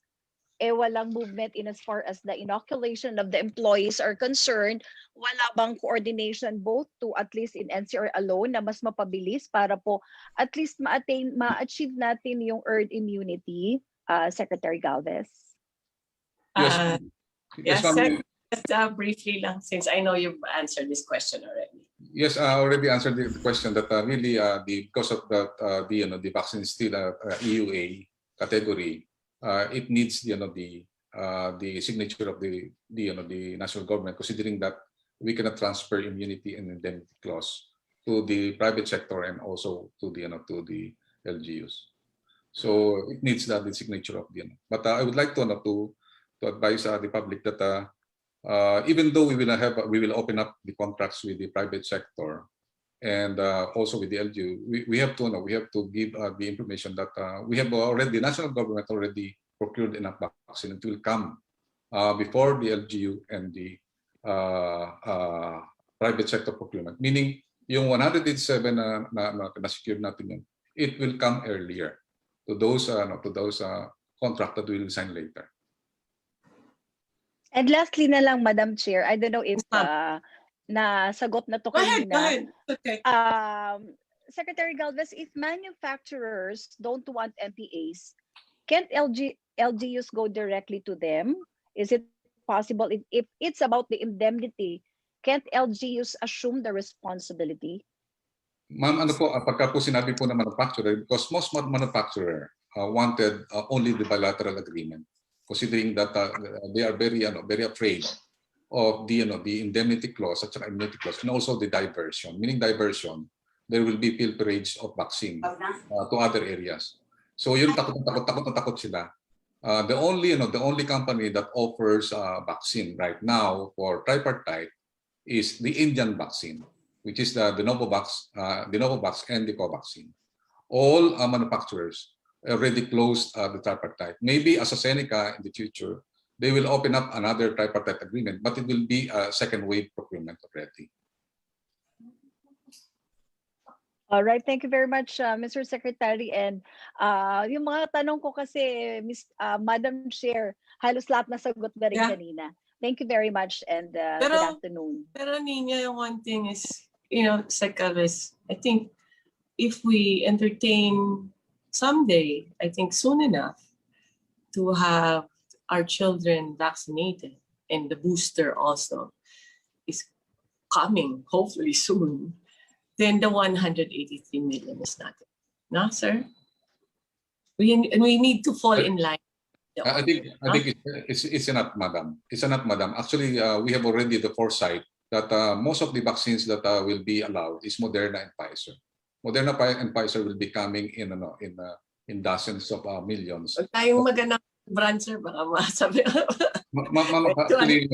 walang movement in as far as the inoculation of the employees are concerned. Wala bang coordination both to at least in NCR alone na mas mapabilis para po at least ma-achieve natin yung herd immunity, Secretary Galvez? Yes, just briefly lang, since I know you've answered this question already. Yes, I already answered the question that really because of the vaccine is still EUA category. It needs the signature of the national government, considering that we cannot transfer immunity and indemnity clause. to the private sector and also to the LGUs. So it needs the signature of the. But I would like to advise the public that even though we will open up the contracts with the private sector and also with the LGU, we have to give the information that we have already, the national government already procured enough vaccine. It will come before the LGU and the private sector procurement. Meaning, yung 187 na secured natin yun, it will come earlier to those contracts that we will sign later. And lastly na lang, Madam Chair, I don't know if nasagot na to Go ahead, kanina. go ahead. Okay. Secretary Galvez, if manufacturers don't want MPAs, can't LGUs go directly to them? Is it possible if it's about the indemnity, can't LGUs assume the responsibility? Ma'am, pagka po sinabi po na manufacturer, because most manufacturer wanted only the bilateral agreement, considering that they are very afraid of the indemnity clause at saka immunity clause, and also the diversion. Meaning diversion, there will be pilferage of vaccine to other areas. So yun, takot sila. The only company that offers vaccine right now for tripartite is the Indian vaccine, which is the Novavax and the Covaxin. All manufacturers already closed the tripartite. Maybe AstraZeneca in the future, they will open up another tripartite agreement, but it will be a second wave procurement already. All right, thank you very much, Mr. Secretary. And yung mga tanong ko kasi, Madam Chair, halos lahat nasagot na rin kanina. Thank you very much and good afternoon. Pero Nina, one thing is, Sec. Galvez, I think if we entertain someday, I think soon enough, to have our children vaccinated, and the booster also is coming, hopefully soon, then the 183 million is nothing. No, sir? We need to fall in line. I think it's enough, madam. It's enough, madam. Actually, we have already the foresight that most of the vaccines that will be allowed is Moderna and Pfizer. Moderna and Pfizer will be coming in dozens of millions. Huwag tayong magandang brand, sir, baka masabi. Actually,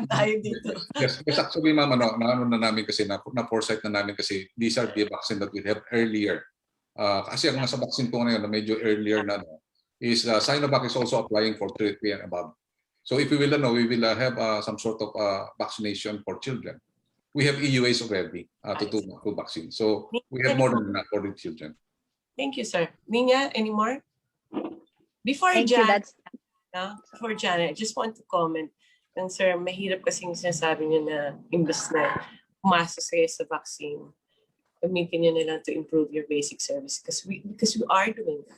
tayo dito. Yes, actually, ma'am, na namin kasi, na foresight na namin kasi these are the vaccine that we have earlier. Kasi ang nasa vaccine po ngayon na medyo earlier na is Sinovac is also applying for 3 and above. So if we will have some sort of vaccination for children. We have EUAs already to do vaccine. So we have more than enough for the children. Thank you, sir. Nina, any more? Before Janet, I just want to comment. And sir, mahirap kasing sinasabi niyo na imbes na pumasok kayo sa vaccine, gamitin niyo na lang to improve your basic service because we are doing that.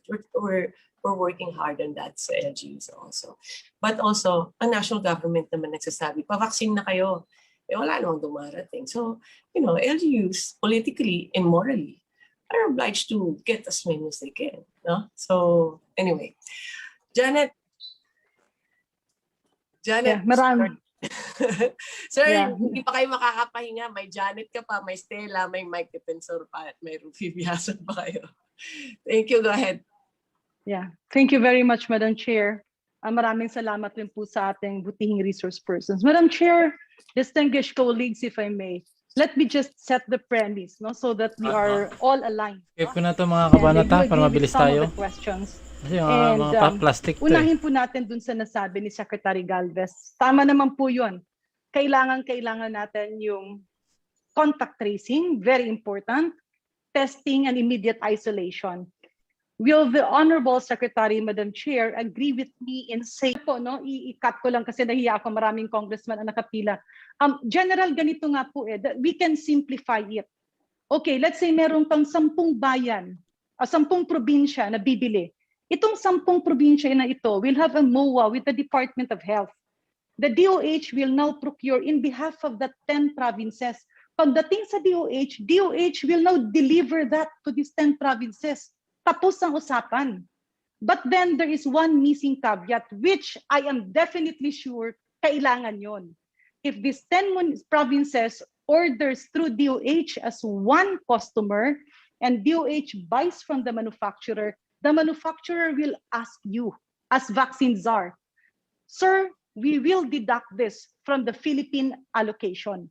We're working hard on that sa LGUs also. But also, ang national government naman nagsasabi, pa-vaccine na kayo. Wala namang dumarating. So, LGUs, politically and morally, are obliged to get as many as they can. No? So, anyway. Janet. Yeah, marami. Sir, hindi pa kayo makakapahinga. May Janet ka pa, may Stella, may Mike Defensor pa, at may Rufus Biasan pa kayo. Thank you. Go ahead. Yeah, thank you very much, Madam Chair. Maraming salamat rin po sa ating butihing resource persons. Madam Chair, distinguished colleagues, if I may, let me just set the premise, so that we are all aligned. Okay po na ito mga kabanata para mabilis tayo. Kasi mga plastic to. Unahin po natin dun sa nasabi ni Secretary Galvez. Tama naman po yun. Kailangan natin yung contact tracing, very important, testing and immediate isolation. Will the Honorable Secretary, Madam Chair, agree with me in saying po, i-cut ko lang kasi nahiya ako, maraming congressman ang nakapila. General, ganito nga po that we can simplify it. Okay, let's say meron kang 10 bayan, 10 probinsya na bibili. Itong 10 probinsya na ito will have a MOA with the Department of Health. The DOH will now procure in behalf of the 10 provinces. Pagdating sa DOH will now deliver that to these 10 provinces. Tapos ang usapan. But then there is one missing caveat, which I am definitely sure kailangan yon. If these 10 provinces orders through DOH as one customer and DOH buys from the manufacturer will ask you as vaccine czar, sir, we will deduct this from the Philippine allocation.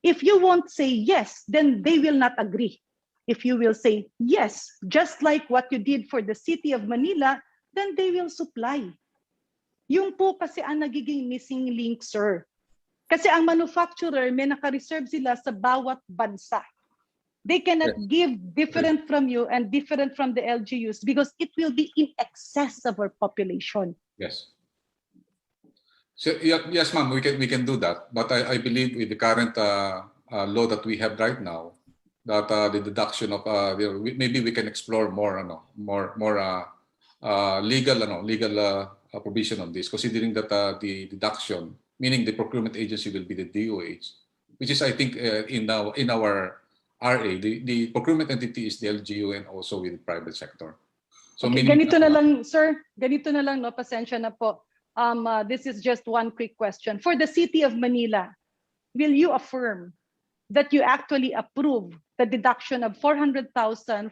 If you won't say yes, then they will not agree. If you will say yes, just like what you did for the city of Manila, then they will supply. Yung po kasi ang nagiging missing link, sir. Kasi ang manufacturer, may naka-reserve sila sa bawat bansa. They cannot give different from you and different from the LGUs because it will be in excess of our population. Yes. So, yes, ma'am, we can do that. But I believe with the current law that we have right now, that the deduction of maybe we can explore more legal provision on this, considering that the deduction, meaning the procurement agency, will be the DOH, which is, I think, in our RA, the procurement entity is the LGU and also with the private sector. So okay, ganito na lang, sir. Ganito na lang, no? Pasensya na po. This is just one quick question. For the city of Manila, will you affirm that you actually approve the deduction of 400,000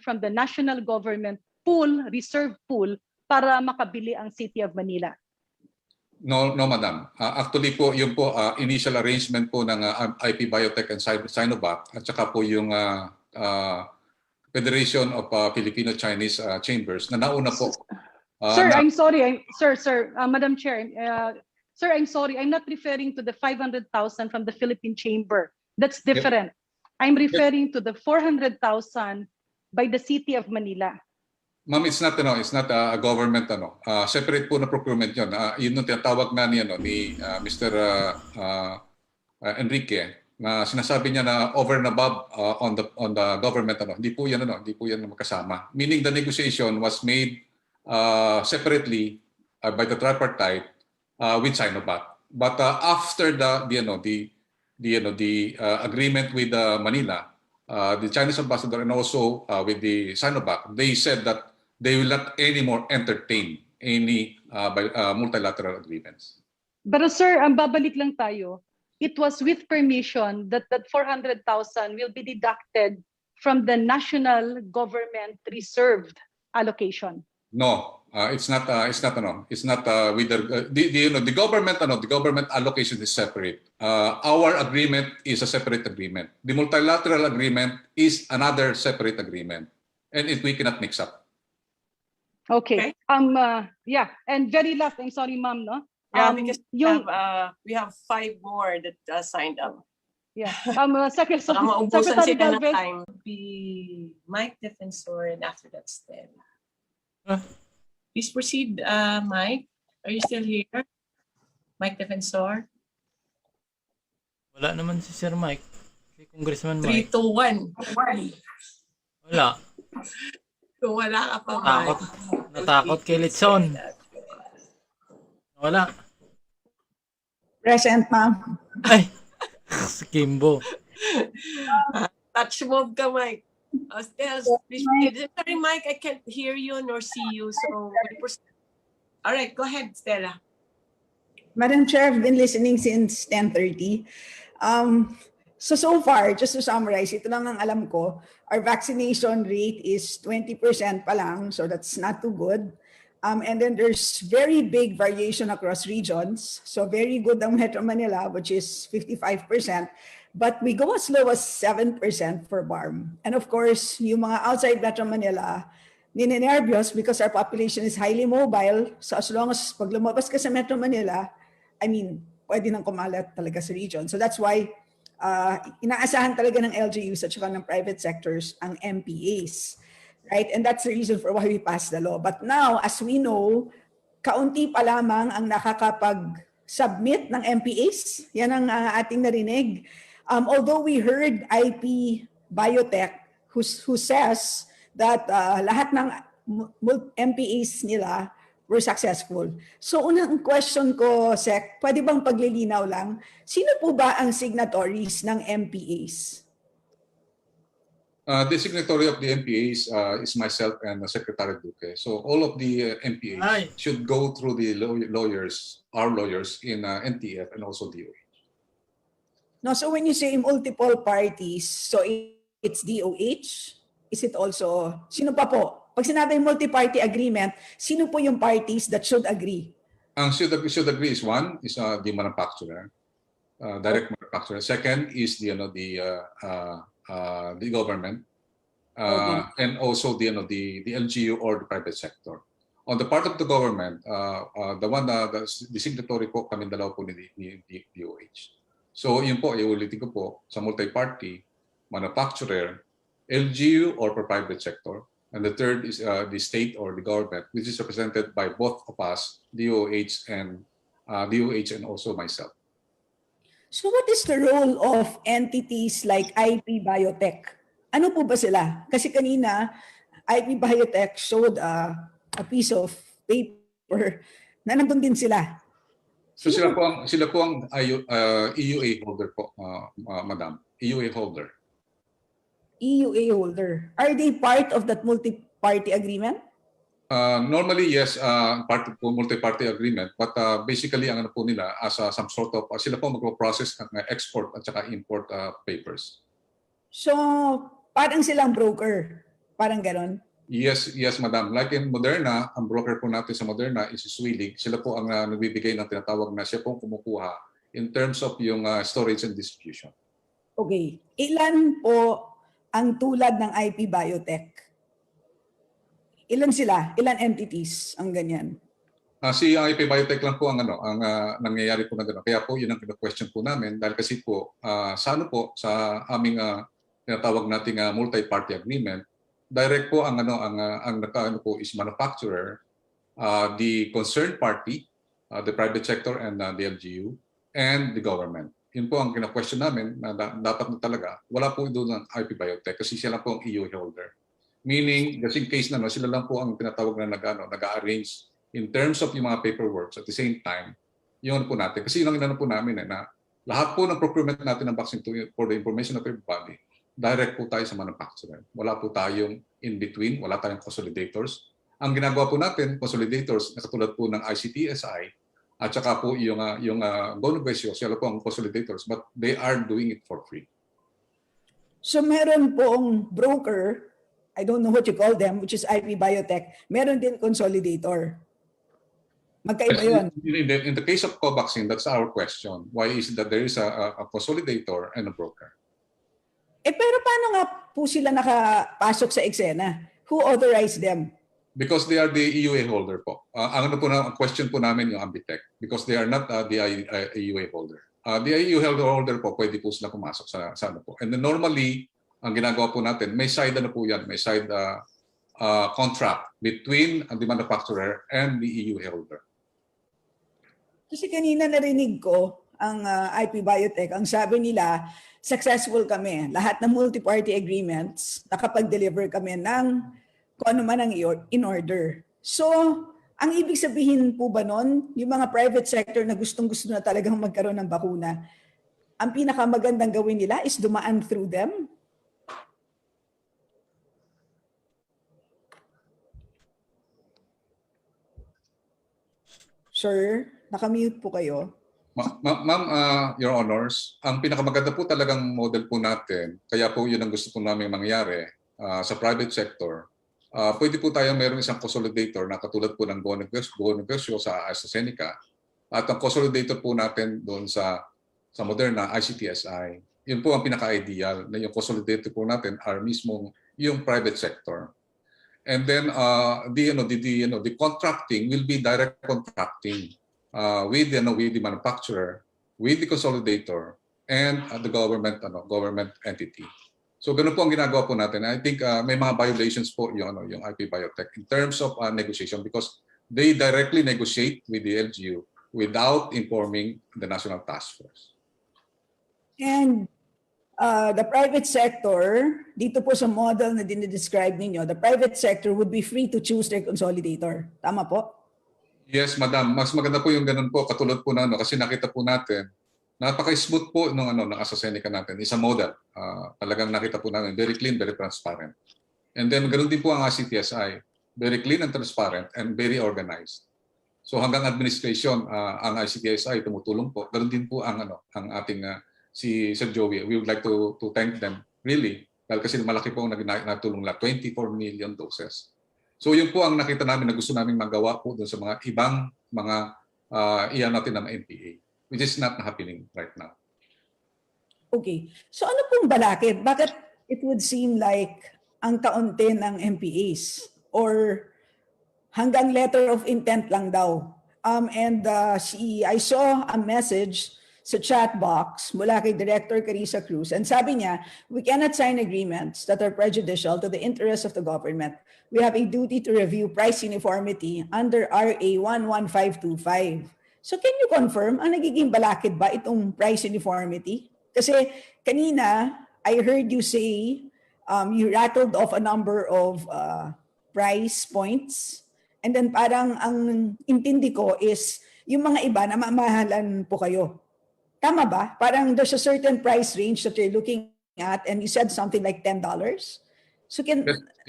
from the national government pool, reserve pool, para makabili ang city of Manila? No, madam. Actually po, yung po initial arrangement po ng IP Biotech and Sinovac at saka po yung Federation of Filipino-Chinese Chambers na nauna po. Sir, I'm sorry. Madam Chair, sir, I'm sorry. I'm not referring to the 500,000 from the Philippine Chamber. That's different. I'm referring to the 400,000 by the city of Manila. Ma'am, it's not a government separate po na procurement 'yon. Yun yung tinatawag na ni Mr. Enrique na sinasabi niya na over and above on the government Hindi po yan magkasama. Meaning the negotiation was made separately by the tripartite with Sinovac. But after the agreement with Manila, the Chinese ambassador and also with the Sinovac, they said that they will not anymore entertain any multilateral agreements. But sir, ang babalik lang tayo. It was with permission that 400,000 will be deducted from the national government reserved allocation. No, it's not. It's not with the government. The government allocation is separate. Our agreement is a separate agreement. The multilateral agreement is another separate agreement, and we cannot mix up. Okay. Yeah. And very last, I'm sorry, ma'am, no? Yeah, because we have 5 more that signed up. Yeah. Secretary Maubusan sila ng Galvez. time. Be Mike Defensor and after that Stella. Please proceed, Mike. Are you still here? Mike Defensor. Wala naman si Sir Mike. Si Congressman Mike. 3, 2, 1. Wala. Kung wala ka pa, Mike. Natakot kay Litson. Wala. Present, ma'am. Ay! Si Kimbo. Touch move ka, Mike. Stella, please. Sorry, Mike, I can't hear you nor see you. So, all right, go ahead, Stella. Madam Chair, I've been listening since 10:30. So far, just to summarize, ito lang ang alam ko, our vaccination rate is 20% pa lang, so that's not too good. And then there's very big variation across regions. So very good ang Metro Manila, which is 55%. But we go as low as 7% for BARM. And of course, yung mga outside Metro Manila, ninenervyos because our population is highly mobile. So as long as pag lumabas ka sa Metro Manila, I mean, pwede nang kumalat talaga sa region. So that's why inaasahan talaga ng LGUs at saka ng private sectors ang MPAs. Right? And that's the reason for why we passed the law. But now, as we know, kaunti pa lamang ang nakakapag-submit ng MPAs. Yan ang ating narinig. Although we heard IP Biotech who says that lahat ng MPAs nila were successful. So unang question ko, Sec, pwede bang paglilinaw lang, sino po ba ang signatories ng MPAs? The signatory of the MPAs is myself and Secretary Duque. So all of the MPAs should go through the lawyers, our lawyers in NTF and also DOH. No, so when you say multiple parties, so it's DOH? Is it also, sino pa po? Pag sinabi multi-party agreement, sino po yung parties that should agree? Ang should agree is one is the manufacturer, direct manufacturer. Second is the government, and also the LGU or the private sector. On the part of the government, the signatory po kami dalawa po ni DOH. So yun po, iulitin ko po sa multi-party, manufacturer, LGU or private sector, and the third is the state or the government, which is represented by both of us, DOH and also myself. So what is the role of entities like IP Biotech? Ano po ba sila? Kasi kanina, IP Biotech showed a piece of paper na nandun din sila. So sila po ang EUA holder po, Madam. EUA holder. EUA holder. Are they part of that multi-party agreement? Normally, yes, part of multi-party agreement. But basically, ang ano po nila, as some sort of, sila po magpo-process ng export at saka import papers. So, parang silang broker. Parang ganon. Yes, Madam. Like in Moderna, ang broker po natin sa Moderna is Swillig. Sila po ang nagbibigay ng tinatawag na siya pong kumukuha in terms of yung storage and distribution. Okay. Ilan po ang tulad ng IP Biotech? Ilan sila? Ilan entities ang ganyan? Si IP Biotech lang po ang nangyayari po na gano'n. Kaya po yun ang question po namin dahil kasi po sa aming tinatawag nating multi-party agreement, direct po ang po is manufacturer, the concerned party, the private sector and the LGU and the government. Yun po ang kina-question namin na dapat na talaga wala po doon ng IP Biotech kasi sila po ang EUA holder. Meaning, just in case na sila lang po ang tinatawag na nag-arrange in terms of yung mga paperwork at the same time, yun po natin. Kasi yun ang inano po namin na lahat po ng procurement natin ng vaccine for the information of everybody, direct po tayo sa manufacturer. Wala po tayong in-between, wala tayong consolidators. Ang ginagawa po natin, consolidators, na katulad po ng ICTSI, at saka po yung Go-Negocio, sila po ang consolidators, but they are doing it for free. So meron pong broker, I don't know what you call them, which is IP Biotech, meron din consolidator. Magkaiba yun. In the case of Covaxin, that's our question. Why is it that there is a consolidator and a broker? Pero paano nga po sila nakapasok sa eksena? Who authorized them? Because they are the EUA holder po. Ang question po namin yung Ambitech because they are not the EUA holder. The EUA holder po, pwede po sila pumasok sa ano po. And then normally, ang ginagawa po natin, may side po yan, may side contract between the manufacturer and the EUA holder. Kasi kanina narinig ko ang IP Biotech, ang sabi nila, successful kami. Lahat ng multi-party agreements, nakapag-deliver kami ng kung ano man ang in order. So, ang ibig sabihin po ba nun, yung mga private sector na gustong-gusto na talagang magkaroon ng bakuna, ang pinakamagandang gawin nila is dumaan through them? Sir, nakamute po kayo. Ma'am, Your Honors, ang pinakamaganda po talagang model po natin, kaya po yun ang gusto po namin mangyari sa private sector. Pwede po tayo mayroong isang consolidator na katulad po ng Go-Negocio sa AstraZeneca at ang consolidator po natin doon sa Moderna, ICTSI. Yun po ang pinaka-ideal na yung consolidator po natin are mismo yung private sector. And then the contracting will be direct contracting with the manufacturer, with the consolidator, and the government entity. So ganun po ang ginagawa po natin. I think may mga violations po yung IP Biotech in terms of negotiation because they directly negotiate with the LGU without informing the National Task Force. And the private sector, dito po sa model na dinidescribe ninyo, the private sector would be free to choose their consolidator. Tama po? Yes, Madam. Mas maganda po yung ganun po. Katulad po na kasi nakita po natin, napaka-smooth po ng AstraZeneca natin. Isa model. Talagang nakita po natin, very clean, very transparent. And then ganun din po ang ICTSI. Very clean and transparent and very organized. So hanggang administration, ang ICTSI tumutulong po. Ganun din po ang ating si Sir Joey, we would like to thank them really dahil kasi malaki po ang natulong nila, 24 million doses. So yun po ang nakita namin na gusto namin magawa po doon sa mga ibang mga iyan natin ng NPA, which is not happening right now. Okay. So ano pong balakid? Bakit it would seem like ang kaunti ng MPAs or hanggang letter of intent lang daw? I saw a message sa chat box mula kay Director Carissa Cruz and sabi niya, we cannot sign agreements that are prejudicial to the interests of the government. We have a duty to review price uniformity under RA 11525. So can you confirm, ang nagiging balakid ba itong price uniformity? Kasi kanina, I heard you say, you rattled off a number of price points. And then parang ang intindi ko is, yung mga iba na mamahalan po kayo. Tama ba? Parang there's a certain price range that you're looking at and you said something like $10. So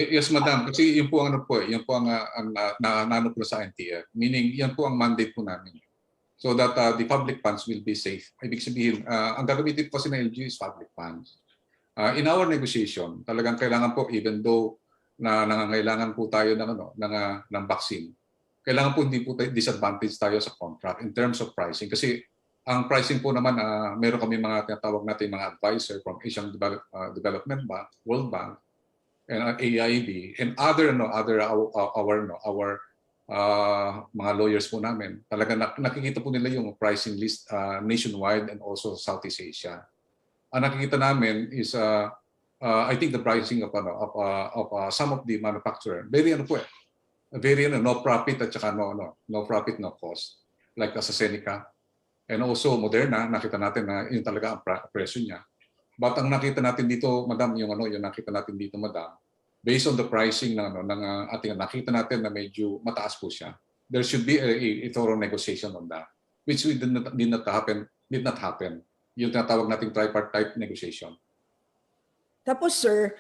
Yes, madam. Kasi yun po ang yun po ang naano po sa NTF. Meaning, yan po ang mandate po namin. So that the public funds will be safe. Ibig sabihin, ang gagamitin po kasi ng LGU is public funds. In our negotiation, talagang kailangan po, even though na nangangailangan po tayo ng vaccine, kailangan po hindi po disadvantage tayo sa contract in terms of pricing. Kasi ang pricing po naman, meron kami mga tinatawag natin mga advisor from Asian Development Bank, World Bank, and AIB, and other our mga lawyers po namin. Talaga nakikita po nila yung pricing list nationwide and also Southeast Asia. Ang nakikita namin is I think the pricing of some of the manufacturer very no profit at saka no profit no cost, like AstraZeneca and also Moderna. Nakita natin na yun talaga ang presyo niya. But ang nakita natin dito, madam, yung nakita natin dito, madam, based on the pricing ng ating nakita natin na medyo mataas po siya. There should be a thorough negotiation on that, which did not happen. Yung tinatawag nating tripartite negotiation. Tapos sir,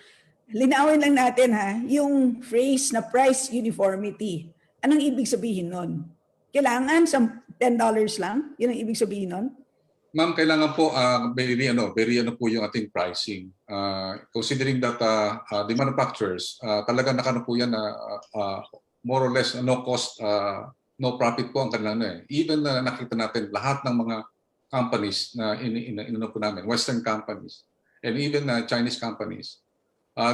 linawin lang natin yung phrase na price uniformity. Anong ibig sabihin nun? Kailangan sa $10 lang? Yun ang ibig sabihin nun? Ma'am, kailangan po very po yung ating pricing. Considering that the manufacturers talaga nakano po yan more or less no cost, no profit po ang kanilang Even nakita natin lahat ng mga companies na po namin, Western companies and even Chinese companies,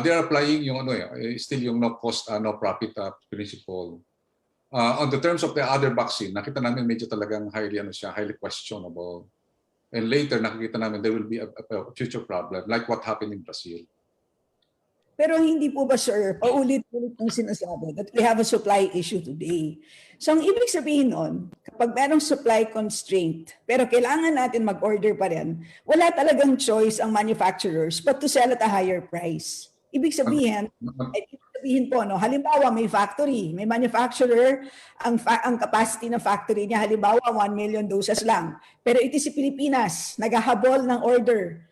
they are applying yung still yung no cost, no profit principle. On the terms of the other vaccine, nakita namin medyo talagang highly questionable. And later, nakikita namin there will be a future problem like what happened in Brazil. Pero hindi po ba, sir, paulit-ulit ng sinasabi that we have a supply issue today. So ang ibig sabihin nun, kapag merong supply constraint, pero kailangan natin mag-order pa rin, wala talagang choice ang manufacturers but to sell at a higher price. Ibig sabihin, po, halimbawa may factory, may manufacturer, ang capacity ng factory niya, halimbawa 1 million doses lang. Pero ito si Pilipinas, naghahabol ng order.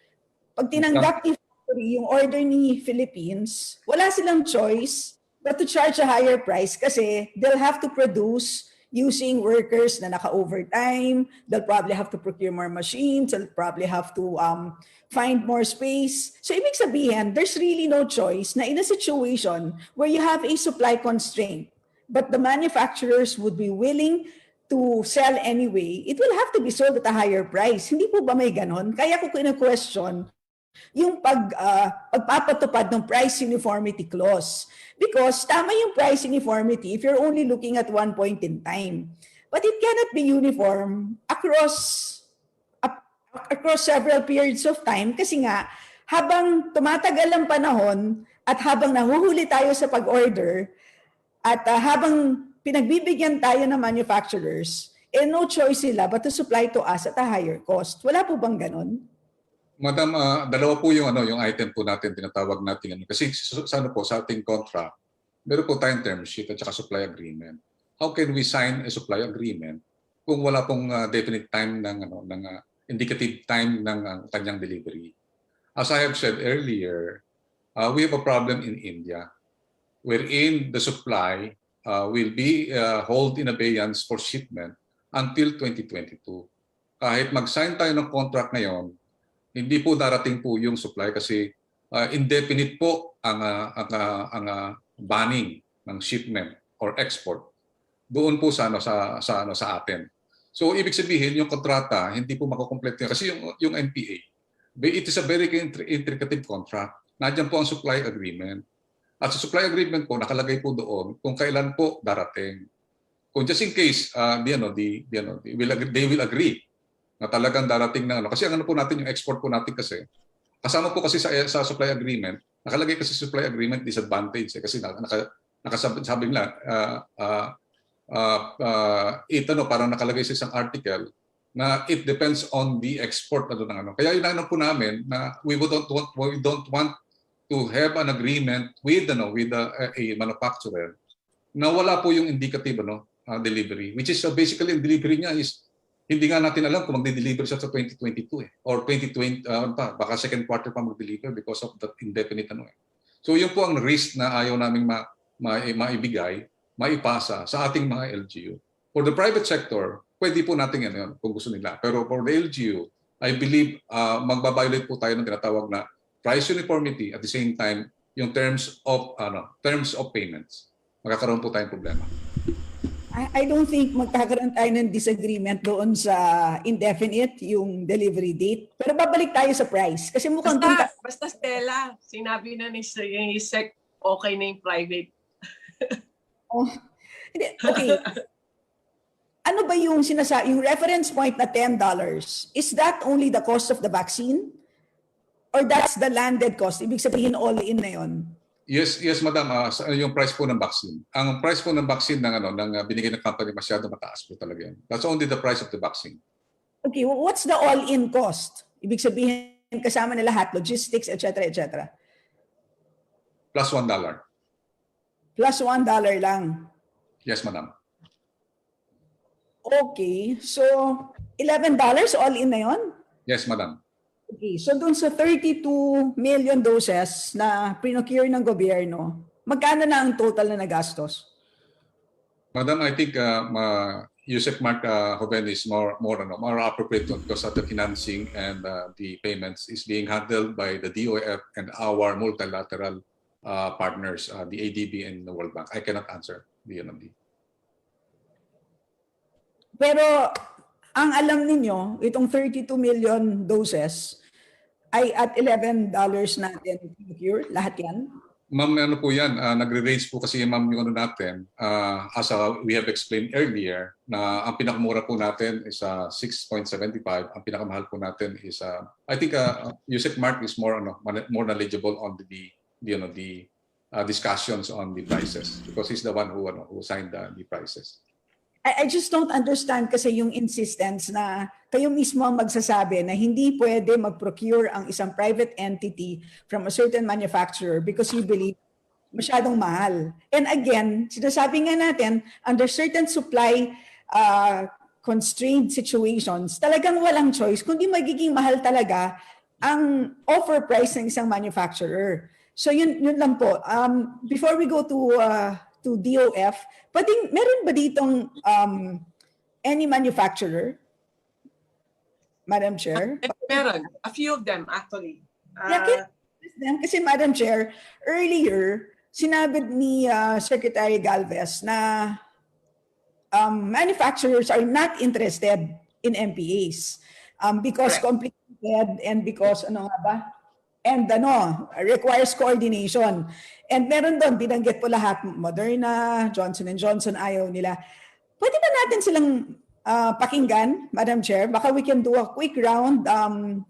Pag tinanggap ni factory yung order ni Philippines, wala silang choice but to charge a higher price kasi they'll have to produce using workers na naka-overtime, they'll probably have to procure more machines, they'll probably have to find more space. So ibig sabihin, there's really no choice na in a situation where you have a supply constraint, but the manufacturers would be willing to sell anyway, it will have to be sold at a higher price. Hindi po ba may ganon? Kaya ko question yung pagpapatupad ng price uniformity clause. Because tama yung price uniformity if you're only looking at one point in time. But it cannot be uniform across several periods of time kasi nga habang tumatagal ang panahon at habang nahuhuli tayo sa pag-order at habang pinagbibigyan tayo ng manufacturers, no choice sila but to supply to us at a higher cost. Wala po bang ganon? Madam, dalawa po yung yung item po natin tinatawag natin kasi sa ating contract, meron po tayong term sheet at saka supply agreement. How can we sign a supply agreement kung wala pong definite time ng indicative time ng kanyang delivery? As I have said earlier, we have a problem in India wherein the supply will be held in abeyance for shipment until 2022. Kahit mag-sign tayo ng contract ngayon, Hindi po darating po yung supply kasi indefinite po ang banning ng shipment or export doon po sa sa atin. So ibig sabihin yung kontrata hindi po makukumpleto kasi yung NPA, it is a very intricate contract. Nandiyan po ang supply agreement. At sa supply agreement po nakalagay po doon kung kailan po darating. Kung just in case they will agree na talagang darating na kasi ang ano po natin yung export po natin kasi kasama po kasi sa supply agreement, nakalagay kasi supply agreement disadvantage kasi nakasabi nila parang nakalagay sa isang article na it depends on the export na doon ng ano. Kaya yun ang ano po namin na we don't want to have an agreement with a manufacturer na wala po yung indicative delivery, which is basically yung delivery niya is hindi nga natin alam kung magde-deliver siya sa 2022 or 2020 baka second quarter pa mag-deliver because of that indefinite So yun po ang risk na ayaw naming maibigay, maipasa sa ating mga LGU. For the private sector, pwede po natin yan kung gusto nila. Pero for the LGU, I believe magbabiolate po tayo ng tinatawag na price uniformity at the same time yung terms of payments. Magkakaroon po tayong problema. I don't think magkakaroon tayo ng disagreement doon sa indefinite yung delivery date. Pero babalik tayo sa price. Kasi mukhang basta Stella, sinabi na ni Sec, okay na yung private. Okay. Ano ba yung yung reference point na $10? Is that only the cost of the vaccine? Or that's the landed cost? Ibig sabihin all in na yun? Yes, madam. Yung price po ng vaccine. Ang price po ng vaccine ng binigay ng company masyado mataas po talaga yan. That's only the price of the vaccine. Okay, what's the all-in cost? Ibig sabihin kasama na lahat, logistics, etc., etc. Plus $1. Plus $1 lang. Yes, madam. Okay, so $11 all in na yun? Yes, madam. Okay, so dun sa 32 million doses na pinocure ng gobyerno, magkano na ang total na nagastos? Madam, I think Yusek Mark Joven is more appropriate because of the financing and the payments is being handled by the DOF and our multilateral partners, the ADB and the World Bank. I cannot answer the NMD. Pero ang alam ninyo, itong 32 million doses ay at $11 natin procure, lahat yan? Ma'am, ano po yan, nagre-range po kasi ma'am yung ano natin, as we have explained earlier, na ang pinakamura po natin is 6.75, ang pinakamahal po natin is, I think Yusek Mark is more knowledgeable on the discussions on the prices because he's the one who signed the prices. I just don't understand kasi yung insistence na kayo mismo ang magsasabi na hindi pwede mag-procure ang isang private entity from a certain manufacturer because you believe masyadong mahal. And again, sinasabi nga natin, under certain supply constrained situations, talagang walang choice kundi magiging mahal talaga ang offer price ng isang manufacturer. So yun lang po. Before we go to DOF, meron ba ditong any manufacturer, Madam Chair? Meron. A few of them actually. Kasi Madam Chair, earlier, sinabi ni Secretary Galvez na manufacturers are not interested in MPAs because complicated and because requires coordination. And meron doon, binanggit po lahat, Moderna, Johnson & Johnson, ayaw nila. Pwede ba natin silang pakinggan, Madam Chair? Baka we can do a quick round.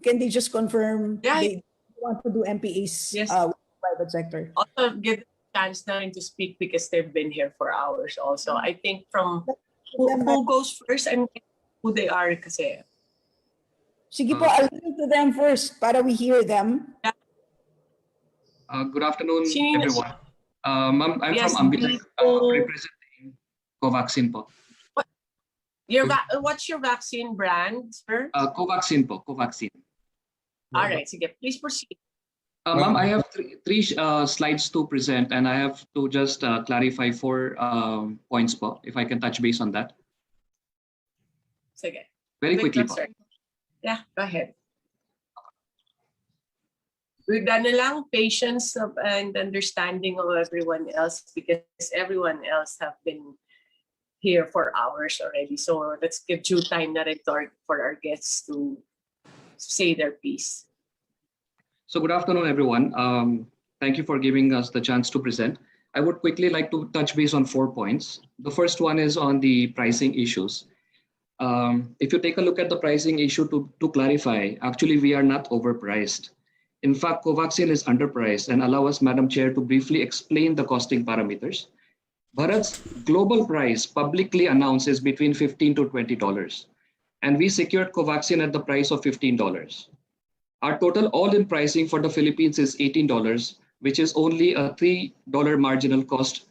Can they just confirm they want to do MPAs with the private sector? Also give them a chance na rin to speak because they've been here for hours also. I think from who goes first and who they are kasi. Sige po, I'll listen to them first para we hear them. Good afternoon, everyone. Ma'am, I'm from Ambic, representing Covaxin po. What's your vaccine brand, sir? Covaxin po, Covaxin. All right, sige, please proceed. Ma'am, I have three slides to present and I have to just clarify 4 points po, if I can touch base on that. Sige. Very quickly po. Yeah, go ahead. We've done lang patience and understanding of everyone else because everyone else have been here for hours already. So let's give due time na rin for our guests to say their piece. So good afternoon, everyone. Thank you for giving us the chance to present. I would quickly like to touch base on 4 points. The first one is on the pricing issues. If you take a look at the pricing issue, to clarify, actually we are not overpriced. In fact, Covaxin is underpriced, and allow us, Madam Chair, to briefly explain the costing parameters. Bharat's global price publicly announced is between $15 to $20, and we secured Covaxin at the price of $15. Our total all-in pricing for the Philippines is $18, which is only a $3 marginal cost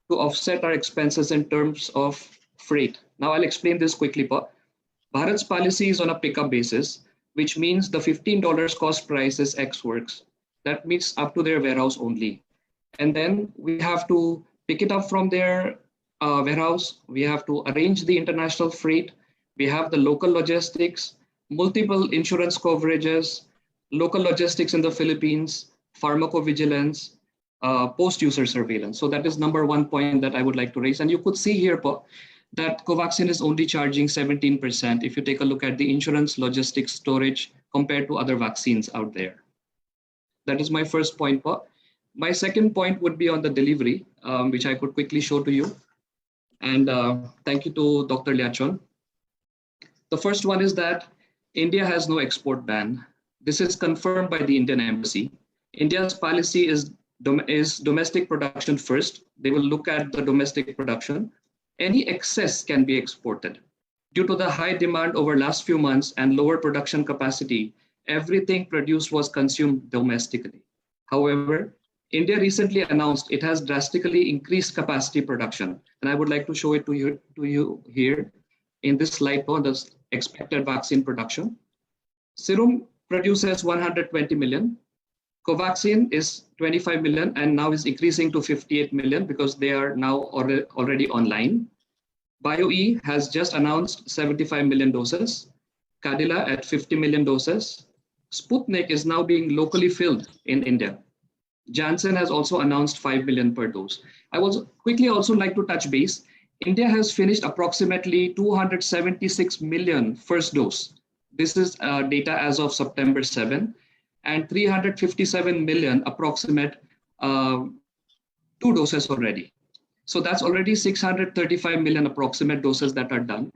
to offset our expenses in terms of freight. Now I'll explain this quickly. Bharat's policy is on a pickup basis, which means the $15 cost price is X works. That means up to their warehouse only. And then we have to pick it up from their warehouse. We have to arrange the international freight. We have the local logistics, multiple insurance coverages, local logistics in the Philippines, pharmacovigilance, post-user surveillance. So that is number 1 point that I would like to raise. And you could see here that Covaxin is only charging 17% if you take a look at the insurance, logistics, storage compared to other vaccines out there. That is my first point. My second point would be on the delivery, which I could quickly show to you. And thank you to Dr. Liachon. The first one is that India has no export ban. This is confirmed by the Indian Embassy. India's policy is domestic production first. They will look at the domestic production. Any excess can be exported. Due to the high demand over last few months and lower production capacity, everything produced was consumed domestically. However, India recently announced it has drastically increased capacity production. And I would like to show it to you here in this slide on the expected vaccine production. Serum produces 120 million. Covaxin is 25 million and now is increasing to 58 million because they are now already online. BioE has just announced 75 million doses. Cadila at 50 million doses. Sputnik is now being locally filled in India. Janssen has also announced 5 million per dose. I will quickly also like to touch base. India has finished approximately 276 million first dose. This is data as of September 7. And 357 million approximate 2 doses already. So that's already 635 million approximate doses that are done.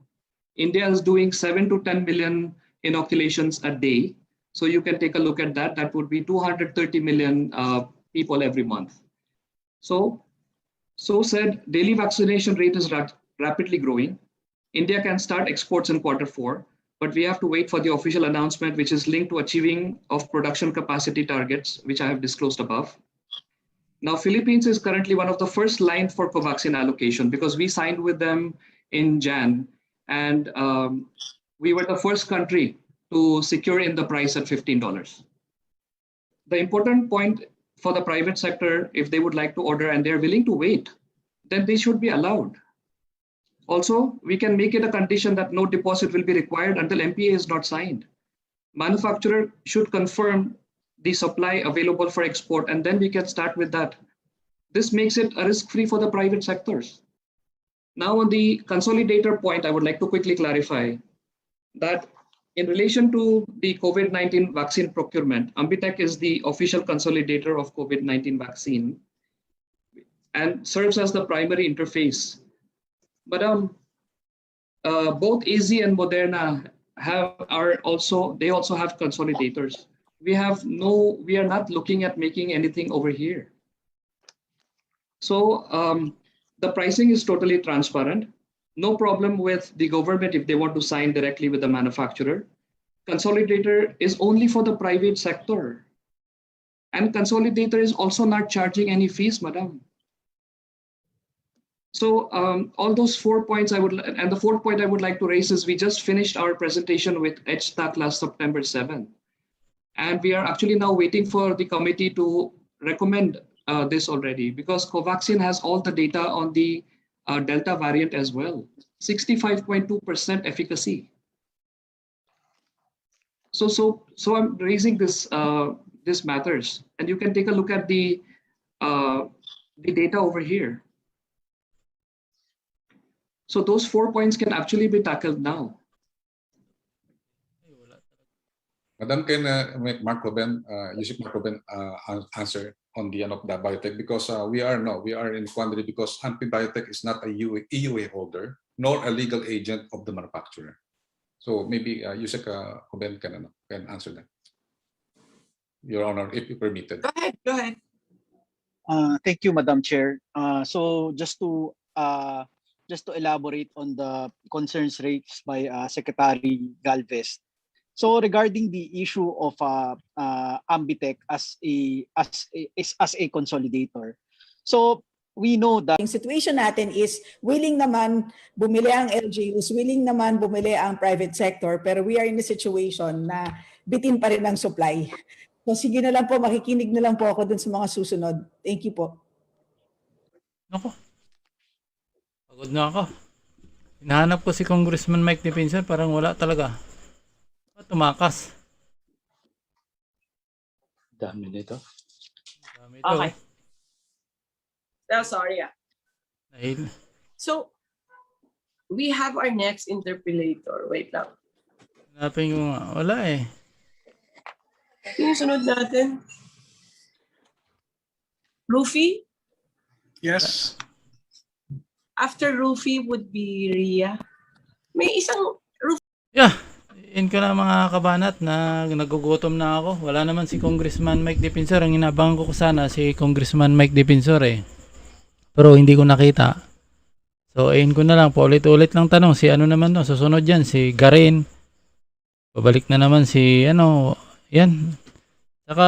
India is doing 7 to 10 million inoculations a day. So you can take a look at that. That would be 230 million people every month. So said, daily vaccination rate is rapidly growing. India can start exports in Q4. But we have to wait for the official announcement, which is linked to achieving of production capacity targets, which I have disclosed above. Now, Philippines is currently one of the first line for Covaxin allocation because we signed with them in Jan, and we were the first country to secure in the price at $15. The important point for the private sector, if they would like to order and they're willing to wait, then they should be allowed. Also, we can make it a condition that no deposit will be required until MPA is not signed. Manufacturer should confirm the supply available for export, and then we can start with that. This makes it a risk-free for the private sectors. Now on the consolidator point, I would like to quickly clarify that in relation to the COVID-19 vaccine procurement, Ambitech is the official consolidator of COVID-19 vaccine and serves as the primary interface. But both AZ and Moderna they also have consolidators. We are not looking at making anything over here. So the pricing is totally transparent. No problem with the government if they want to sign directly with the manufacturer. Consolidator is only for the private sector. And consolidator is also not charging any fees, madam. So all those 4 points and the fourth point I would like to raise is we just finished our presentation with HTAC last September 7. And we are actually now waiting for the committee to recommend this already because Covaxin has all the data on the Delta variant as well, 65.2% efficacy. So I'm raising this this matters. And you can take a look at the data over here. So those 4 points can actually be tackled now. Madam, can Mark Ruben, Yusuf Mark Ruben, answer on the the biotech, because we are in quandary because Biotech is not a EUA holder nor a legal agent of the manufacturer. So maybe Yusuf Ruben can answer that. Your Honor, if you permitted. Go ahead. Thank you, Madam Chair. So just to elaborate on the concerns raised by Secretary Galvez. So regarding the issue of Ambitech as a consolidator. So we know that Yung situation natin is willing naman bumili ang LGUs, willing naman bumili ang private sector, pero we are in a situation na bitin pa rin ang supply. So sige na lang po, makikinig na lang po ako dun sa mga susunod. Thank you po. Ako. Pagod na ako. Hinahanap ko si Congressman Mike Defensor, parang wala talaga. Tumakas. Dami nito. Dami ito. Okay. Sorry. Dahil. So, we have our next interpellator. Wait lang. Hanapin ko nga. Wala eh. Yung sunod natin. Rufy? Yes. After Rufy would be Ria. May isang Rufy. Yeah. In ko na mga kabanat na nagugutom na ako. Wala naman si Congressman Mike Defensor. Ang inabangan ko sana si Congressman Mike Defensor eh. Pero hindi ko nakita. So ayun ko na lang. Paulit-ulit lang tanong. Si ano naman no? Susunod yan. Si Garin. Babalik na naman si ano. Yan. Saka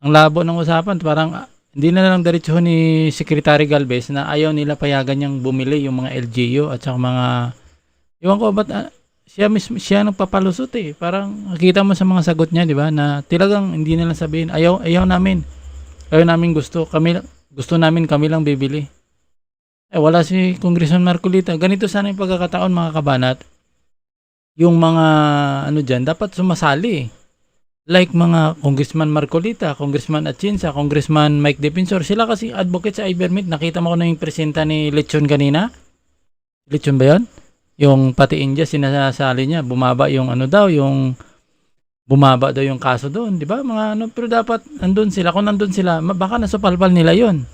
ang labo ng usapan. Parang hindi na lang diretso ni Secretary Galvez na ayaw nila payagan niyang bumili yung mga LGU at saka mga iwan ko ba't siya nagpapalusot eh. Parang nakita mo sa mga sagot niya, di ba? Na talagang hindi nila sabihin, ayaw namin. Ayaw namin gusto namin kami lang bibili. Wala si Congressman Marcolita. Ganito sana yung pagkakataon mga kabanat. Yung mga ano dyan, dapat sumasali eh. Like mga Congressman Marcolita, Congressman Atienza, Congressman Mike Defensor. Sila kasi advocate sa Ibermeat. Nakita mo ko na yung presenta ni Lechon kanina. Lechon ba yun? Yung pati India sinasali niya, bumaba yung ano daw, yung bumaba daw yung kaso doon, di ba? Mga ano, pero dapat andun sila. Kung nandun sila, baka nasupalpal nila yon.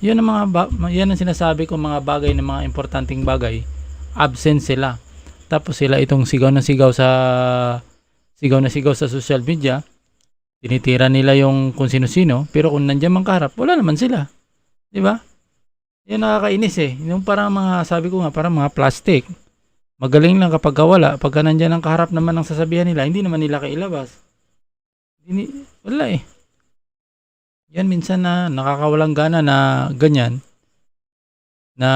Yun ang yan ang sinasabi ko, mga bagay na mga importanteng bagay. Absent sila. Tapos sila itong sigaw na sigaw sa social media. Tinitira nila yung kung sino-sino, pero kung nandiyan mang kaharap, wala naman sila. Di ba? Yan nakakainis eh. Yung parang mga, sabi ko nga, parang mga plastic. Magaling lang kapag wala. Pagka nandiyan ang kaharap naman ang sasabihan nila, hindi naman nila kailabas. Wala eh. Yan minsan na nakakawalang gana na ganyan. Na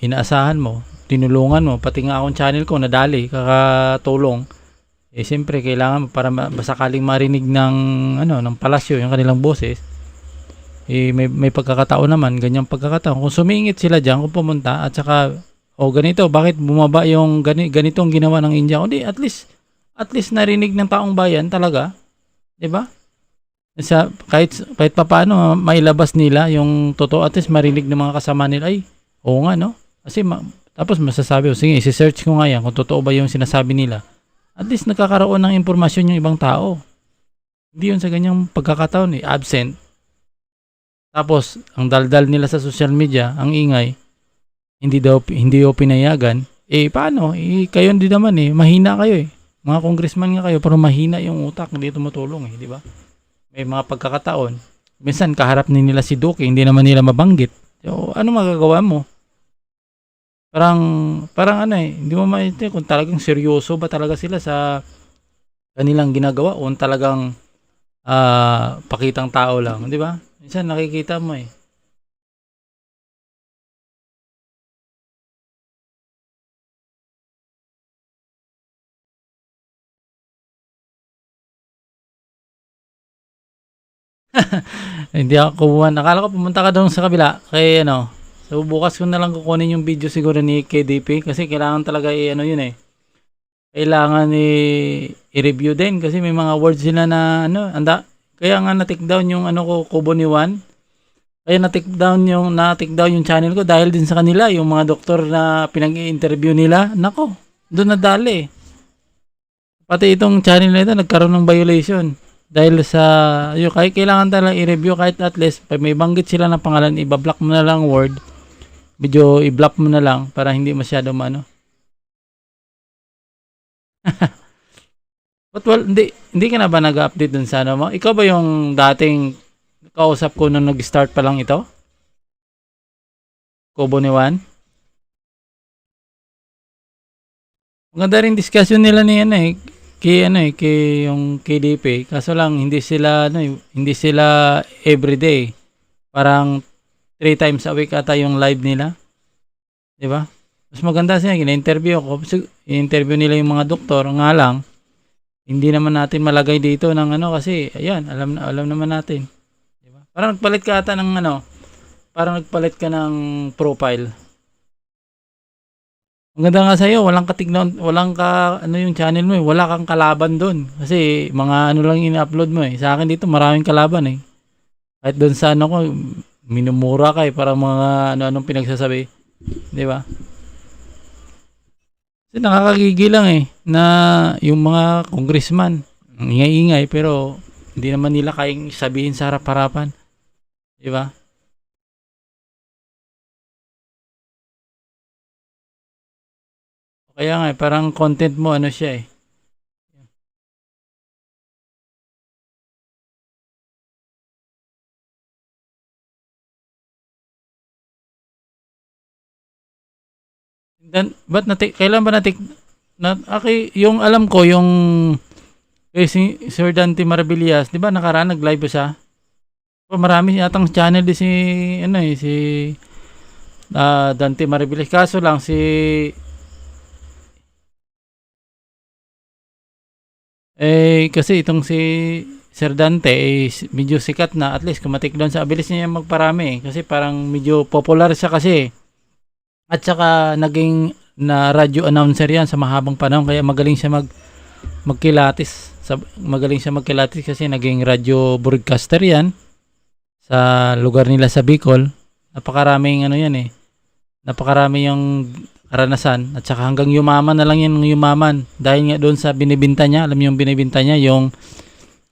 inaasahan mo, tinulungan mo, pati nga akong channel ko nadali, kakatulong. Eh siyempre kailangan para masakaling marinig ng palasyo yung kanilang boses. Eh may pagkakataon naman, ganyang pagkakataon. Kung sumingit sila diyan, kung pumunta at saka ganito, bakit bumaba yung ganitong ginawa ng India? Hindi, at least narinig ng taong bayan talaga. 'Di ba? Kahit papaano mailabas nila yung totoo, at least marinig ng mga kasama nila, ay, oo nga no. Kasi tapos masasabi, sige, i-search ko nga yan kung totoo ba yung sinasabi nila. At least nakakaroon ng impormasyon yung ibang tao. Hindi yun sa ganyang pagkakataon absent. Tapos ang daldal nila sa social media, ang ingay, hindi daw pinayagan. Paano? Kayo din naman mahina kayo Mga congressman nga kayo, pero mahina yung utak, hindi tumutulong di ba? May mga pagkakataon, minsan kaharap nila si Duque, hindi naman nila mabanggit. So, ano magagawa mo? Parang hindi mo maintindihan kung talagang seryoso ba talaga sila sa kanilang ginagawa o talagang pakitang tao lang, di ba? Minsan nakikita mo Hindi ako kumuha. Akala ko pumunta ka doon sa kabila. Kaya so bukas ko na lang kukunin yung video siguro ni KDP kasi kailangan talaga yun kailangan i-review din kasi may mga words sila na ano, kaya nga na-take down yung ano ko, kubo ni Juan. Kaya na-take down yung channel ko dahil din sa kanila, yung mga doktor na pinag-i-interview nila. Nako, doon nadali. Pati itong channel na ito nagkaroon ng violation dahil sa yung kahit kailangan talaga i-review kahit at least pag may banggit sila ng pangalan, i-block mo na lang word. Medyo i-block mo na lang para hindi masyado ano. But well, hindi ka na ba nag-update dun sa ano mo? Ikaw ba yung dating kausap ko nung nag-start pa lang ito? Kubo ni Juan? Maganda rin discussion nila ni kay yung KDP. Kaso lang hindi sila everyday. Parang 3 times a week ata yung live nila. 'Di ba? Mas maganda siya, gina-interview ko. I-interview nila yung mga doktor, nga lang hindi naman natin malagay dito ng ano kasi ayan, alam naman natin. 'Di ba? Parang nagpalit ka ata ng parang nagpalit ka ng profile. Ang ganda nga sa'yo, walang yung channel mo wala kang kalaban doon. Kasi mga ano lang in-upload mo Sa akin dito maraming kalaban Kahit doon sa ano ko, minumura ka para mga ano-anong pinagsasabi. 'Di ba? Kasi nakakagigil lang na yung mga congressman, ang ingay-ingay pero hindi naman nila kayang sabihin sa harap-harapan. 'Di ba? Kaya nga parang content mo ano siya Ba't kailan ba yung alam ko yung si Sir Dante Maravillas, 'di ba nakaraan nag-live ba siya? Marami yatang channel din si Dante Maravillas. Kaso lang kasi itong si Sir Dante medyo sikat na, at least kumatik doon sa abilis niya magparami kasi parang medyo popular siya kasi. At saka naging na radio announcer yan sa mahabang panahon kaya magaling siya magkilatis. Magaling siya magkilatis kasi naging radio broadcaster yan sa lugar nila sa Bicol. Napakaraming napakarami yung karanasan at saka hanggang yumaman na lang yan ng yumaman dahil nga doon sa binibinta niya. Alam niyo yung binibinta niya, yung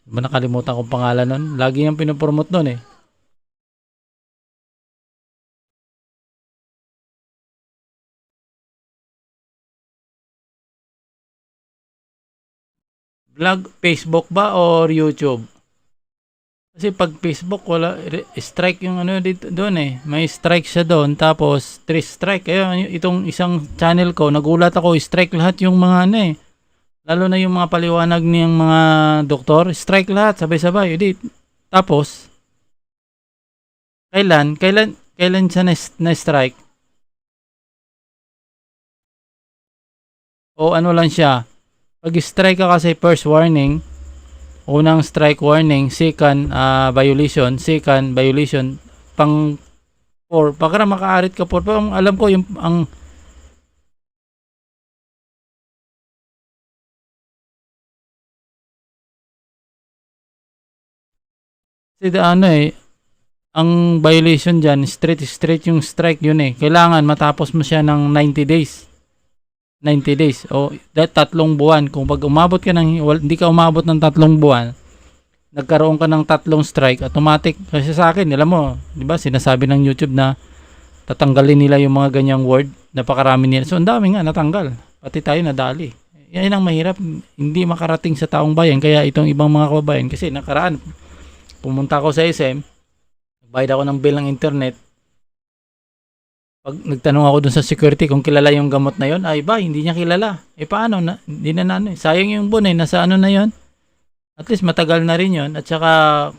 nakalimutan kong pangalan nun. Lagi yung pinopromote nun Vlog, Facebook ba or YouTube? Kasi pag Facebook wala strike yung dito doon may strike siya doon tapos 3 strike. Kaya itong isang channel ko nagulat ako, strike lahat yung mga lalo na yung mga paliwanag niyang mga doktor, strike lahat sabay-sabay. Tapos kailan siya na strike? O ano lang siya? Pag-strike ka kasi first warning, unang strike warning, second violation, pang 4, baka makaarit ka 4. Pero alam ko yung ang violation dyan, straight yung strike yun Kailangan matapos mo siya ng 90 days. 90 days o 3 buwan. Kung pag umabot ka hindi ka umabot ng 3 buwan, nagkaroon ka ng 3 strike, automatic. Kasi sa akin, alam mo, 'di ba, sinasabi ng YouTube na tatanggalin nila yung mga ganyang word, napakarami nila. So ang dami nga natanggal. Pati tayo nadali. Yan ang mahirap, hindi makarating sa taong bayan. Kaya itong ibang mga kababayan, kasi nakaraan pumunta ako sa SM, bayad ako ng bill ng internet. Pag nagtanong ako dun sa security kung kilala yung gamot na yon, ay ba, hindi niya kilala. Paano? Hindi na sayang yung buwan nasa na yon. At least matagal na rin yon. At saka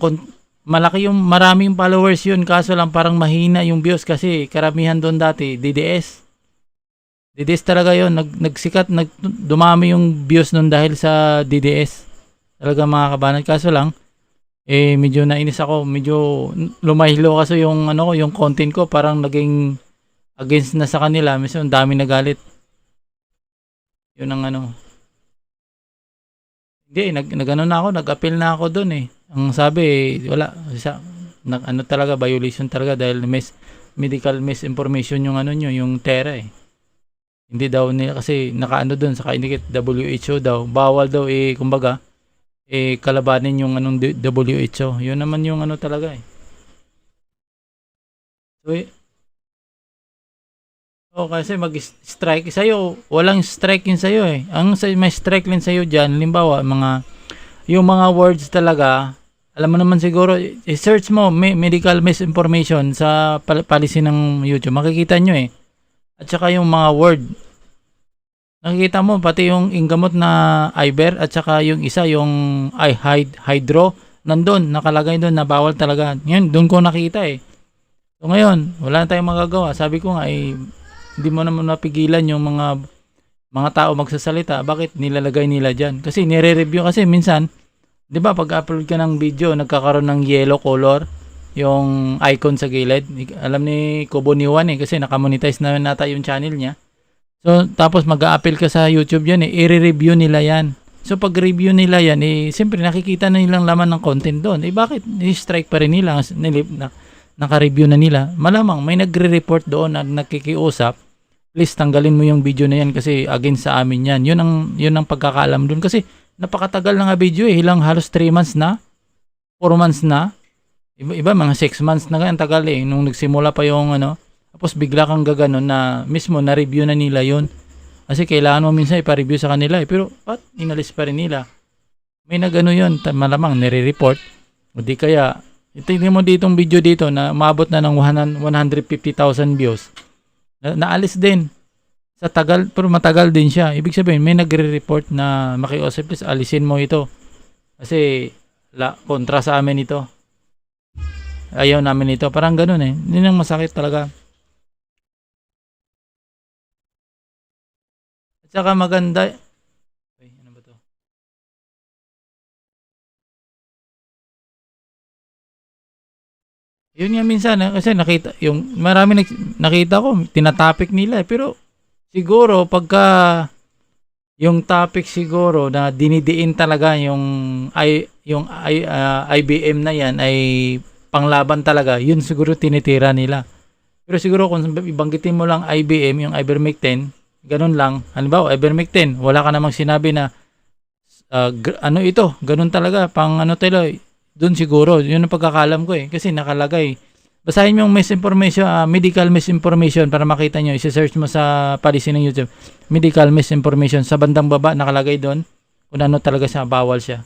maraming followers yun, kaso lang parang mahina yung views kasi karamihan doon dati, DDS talaga yon. Nagsikat, dumami yung views nun dahil sa DDS. Talaga mga kabanan. Kaso lang, medyo nainis ako, medyo lumahilo kasi yung content ko parang naging against na sa kanila. Minsan ang dami nagalit. Yun ang Hindi, nag-ano na ako, nag-appeal na ako doon eh. Ang sabi, wala, ano talaga, violation talaga dahil medical misinformation yung ano nyo, yung TERA eh. Hindi daw nila, kasi nakaano doon, saka indicate WHO daw, bawal daw kumbaga, kalabanin yung anong WHO. Yun naman yung ano talaga eh. So, kasi mag-strike sa'yo, walang strike yun sa'yo eh. May strike lang sa'yo dyan, halimbawa, yung mga words talaga, alam mo naman siguro, search mo, medical misinformation sa policy ng YouTube, makikita nyo eh. At saka yung mga word, nakikita mo, pati yung gamot na Iber, at saka yung isa, yung hydro, nandun, nakalagay doon na bawal talaga. Yun, doon ko nakita eh. So ngayon, wala na tayong magagawa. Sabi ko nga, hindi mo naman mapigilan yung mga tao magsasalita. Bakit nilalagay nila dyan? Kasi nire-review kasi minsan, di ba pag-upload ka ng video, nagkakaroon ng yellow color yung icon sa gilid. Alam ni Kobo Niwan eh, kasi nakamonetize na nata yung channel niya. So, tapos mag-a-appeal ka sa YouTube yan eh, i-review nila yan. So, pag-review nila yan, siyempre nakikita na nilang laman ng content doon. Bakit? I-strike pa rin nila, naka-review na nila. Malamang may nagre-report doon na nakikiusap, please tanggalin mo yung video na yan kasi against sa amin yan. Yun ang pagkakaalam doon kasi napakatagal na nga video eh. Halos 3 months na, 4 months na. Iba mga 6 months na ang tagal eh. Nung nagsimula pa yung ano, tapos bigla kang gaganon na mismo na-review na nila yun. Kasi kailangan mo minsan ipa-review sa kanila eh. Pero inalis pa rin nila. May nagano yun, malamang nire-report. O di kaya, tingnan mo ditong video dito na umabot na ng 150,000 views. Naalis din sa tagal, pero matagal din siya. Ibig sabihin may nagre-report na makiusap, please alisin mo ito kasi kontra sa amin ito, ayaw namin ito, parang ganun eh. Yun ang masakit talaga. At saka maganda ano ba to? Yun nga minsan kasi nakita yung marami nakita ko tinatopic nila eh. Pero siguro pagka yung topic siguro na dinidiin talaga yung IBM na yan ay panglaban talaga, yun siguro tinitira nila. Pero siguro kung ibanggitin mo lang IBM, yung ivermectin, ganun lang. Halimbawa, ivermectin, wala ka namang sinabi na ano ito, ganun talaga, pang ano tayo, doon siguro, yun ang pagkakalam ko eh. Kasi nakalagay. Basahin mo yung misinformation, medical misinformation para makita nyo. I-search mo sa policy ng YouTube. Medical misinformation. Sa bandang baba, nakalagay doon kung ano talaga siya, bawal siya.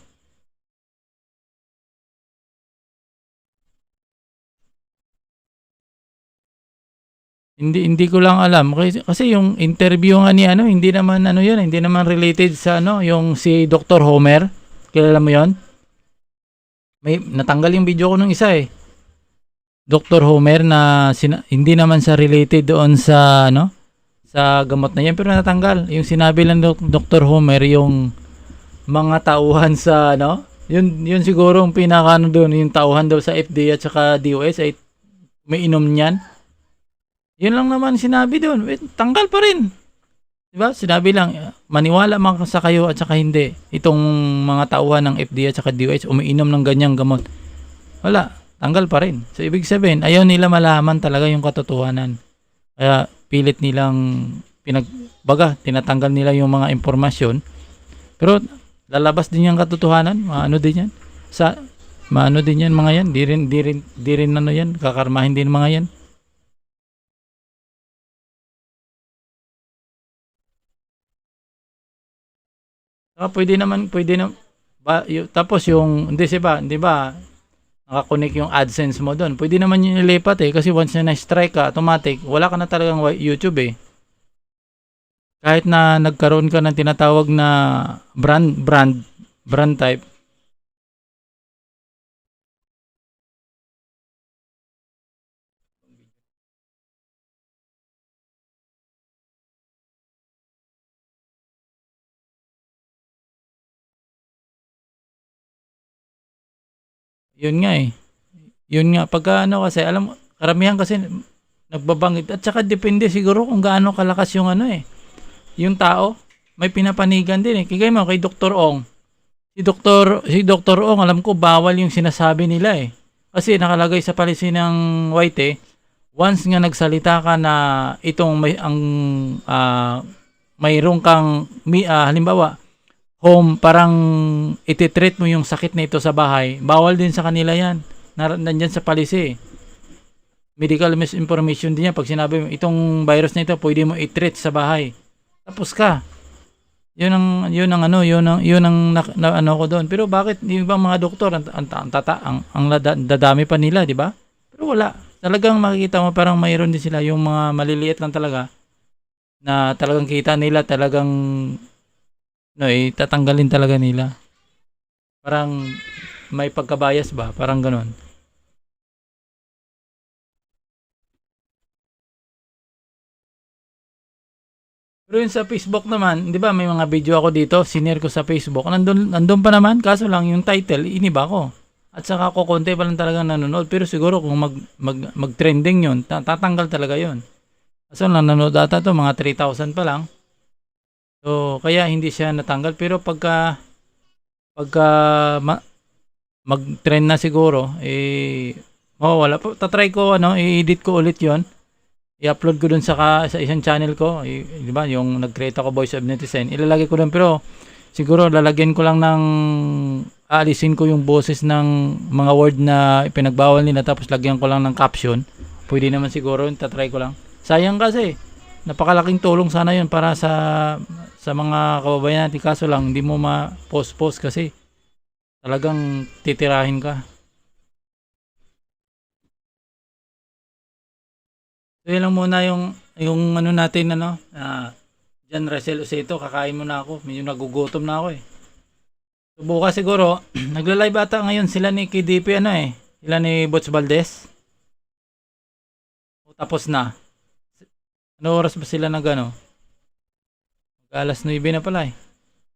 Hindi ko lang alam. Kasi yung interview nga ni ano, hindi naman ano yun, hindi naman related sa ano, yung si Dr. Homer. Kilala mo yun? May natanggal yung video ko nung isa eh. Dr. Homer na hindi naman sa related doon sa ano, sa gamot na yan, pero natanggal. Yung sinabi lang Dr. Homer yung mga tauhan sa ano, yun siguro yung pinaka ano doon, yung tauhan daw sa FDA at saka DOS ay may inom niyan. Yun lang naman sinabi doon. Tanggal pa rin. Diba? Sinabi lang, maniwala man sa kayo at saka hindi. Itong mga tauhan ng FDA at saka DOH umiinom ng ganyang gamot. Wala, tanggal pa rin. So, ibig sabihin, ayaw nila malaman talaga yung katotohanan. Kaya, pilit nilang tinatanggal nila yung mga impormasyon. Pero, lalabas din yung katotohanan. Maano din yan. Maano din yan mga yan. Di rin ano yan. Kakarmahin din mga yan. Pwede na tapos yung hindi ba nakakonek yung AdSense mo doon. Pwede naman yung ilipat eh kasi once na strike ka, automatic wala ka na talagang YouTube eh. Kahit na nagkaroon ka ng tinatawag na brand type. Yun nga eh. Yun nga, pagka ano kasi, alam mo, karamihan kasi nagbabangit. At saka depende siguro kung gaano kalakas yung ano eh. Yung tao, may pinapanigan din eh. Kaya mo, kay Dr. Ong, Si Dr. Ong, alam ko bawal yung sinasabi nila eh. Kasi nakalagay sa policy ng White once nga nagsalita ka na itong mayroon kang halimbawa home, parang ititreat mo yung sakit na ito sa bahay, bawal din sa kanila yan. Nandyan sa policy. Medical misinformation din yan. Pag sinabi mo, itong virus na ito, pwede mo i-treat sa bahay. Tapos ka. Yun ang ano ko doon. Pero bakit yung ibang mga doktor ang dadami pa nila, di ba? Pero wala. Talagang makikita mo parang mayroon din sila yung mga maliliit lang talaga na talagang kita nila talagang tatanggalin talaga nila. Parang may pagkabayas ba? Parang ganoon. Pero yun sa Facebook naman, di ba may mga video ako dito, sinare ko sa Facebook. Nandun pa naman, kaso lang yung title, iniba ko. At saka ko konti pa lang talaga nanonood. Pero siguro kung mag-trending yun, tatanggal talaga yun. Kaso lang nanonood ata to, mga 3,000 pa lang. So, kaya hindi siya natanggal. Pero pagka mag-trend na siguro, wala pa. Tatry ko, i-edit ko ulit yon, i-upload ko dun sa isang channel ko, di ba, yung nag-create ako Voice of Netizen, ilalagay ko dun, pero siguro lalagyan ko lang alisin ko yung boses ng mga word na ipinagbawal nila, tapos lagyan ko lang ng caption. Pwede naman siguro, tatry ko lang. Sayang kasi, napakalaking tulong sana yun para sa mga kababayan natin, kaso lang hindi mo ma-post kasi talagang titirahin ka. So yun lang muna yung ano natin, Jan Rachel Useto, kakain muna ako, medyo nagugutom na ako eh. So bukas siguro nagla-live ata ngayon sila ni KDP, sila ni Bots Valdez. O tapos na, ano oras ba sila alas 9 na pala eh.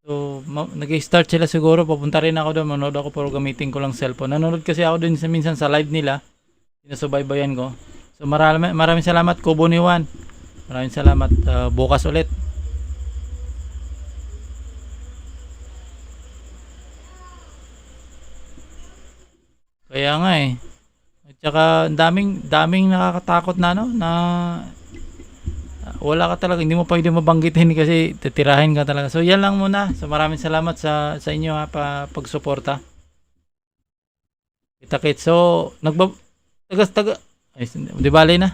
So nag-start sila siguro, papunta rin ako doon, manood ako pero gamitin ko lang cellphone. Nanonood kasi ako doon minsan sa live nila, sinusubaybayan ko. So maraming salamat, Kubo ni Juan. Maraming salamat. Bukas ulit. Kaya nga eh. At saka daming nakakatakot na wala ka talaga, hindi mo pwede mabanggitin kasi titirahin ka talaga. So yan lang muna. So maraming salamat sa inyo pagsuporta. Kita-kits. So ay, di bale na.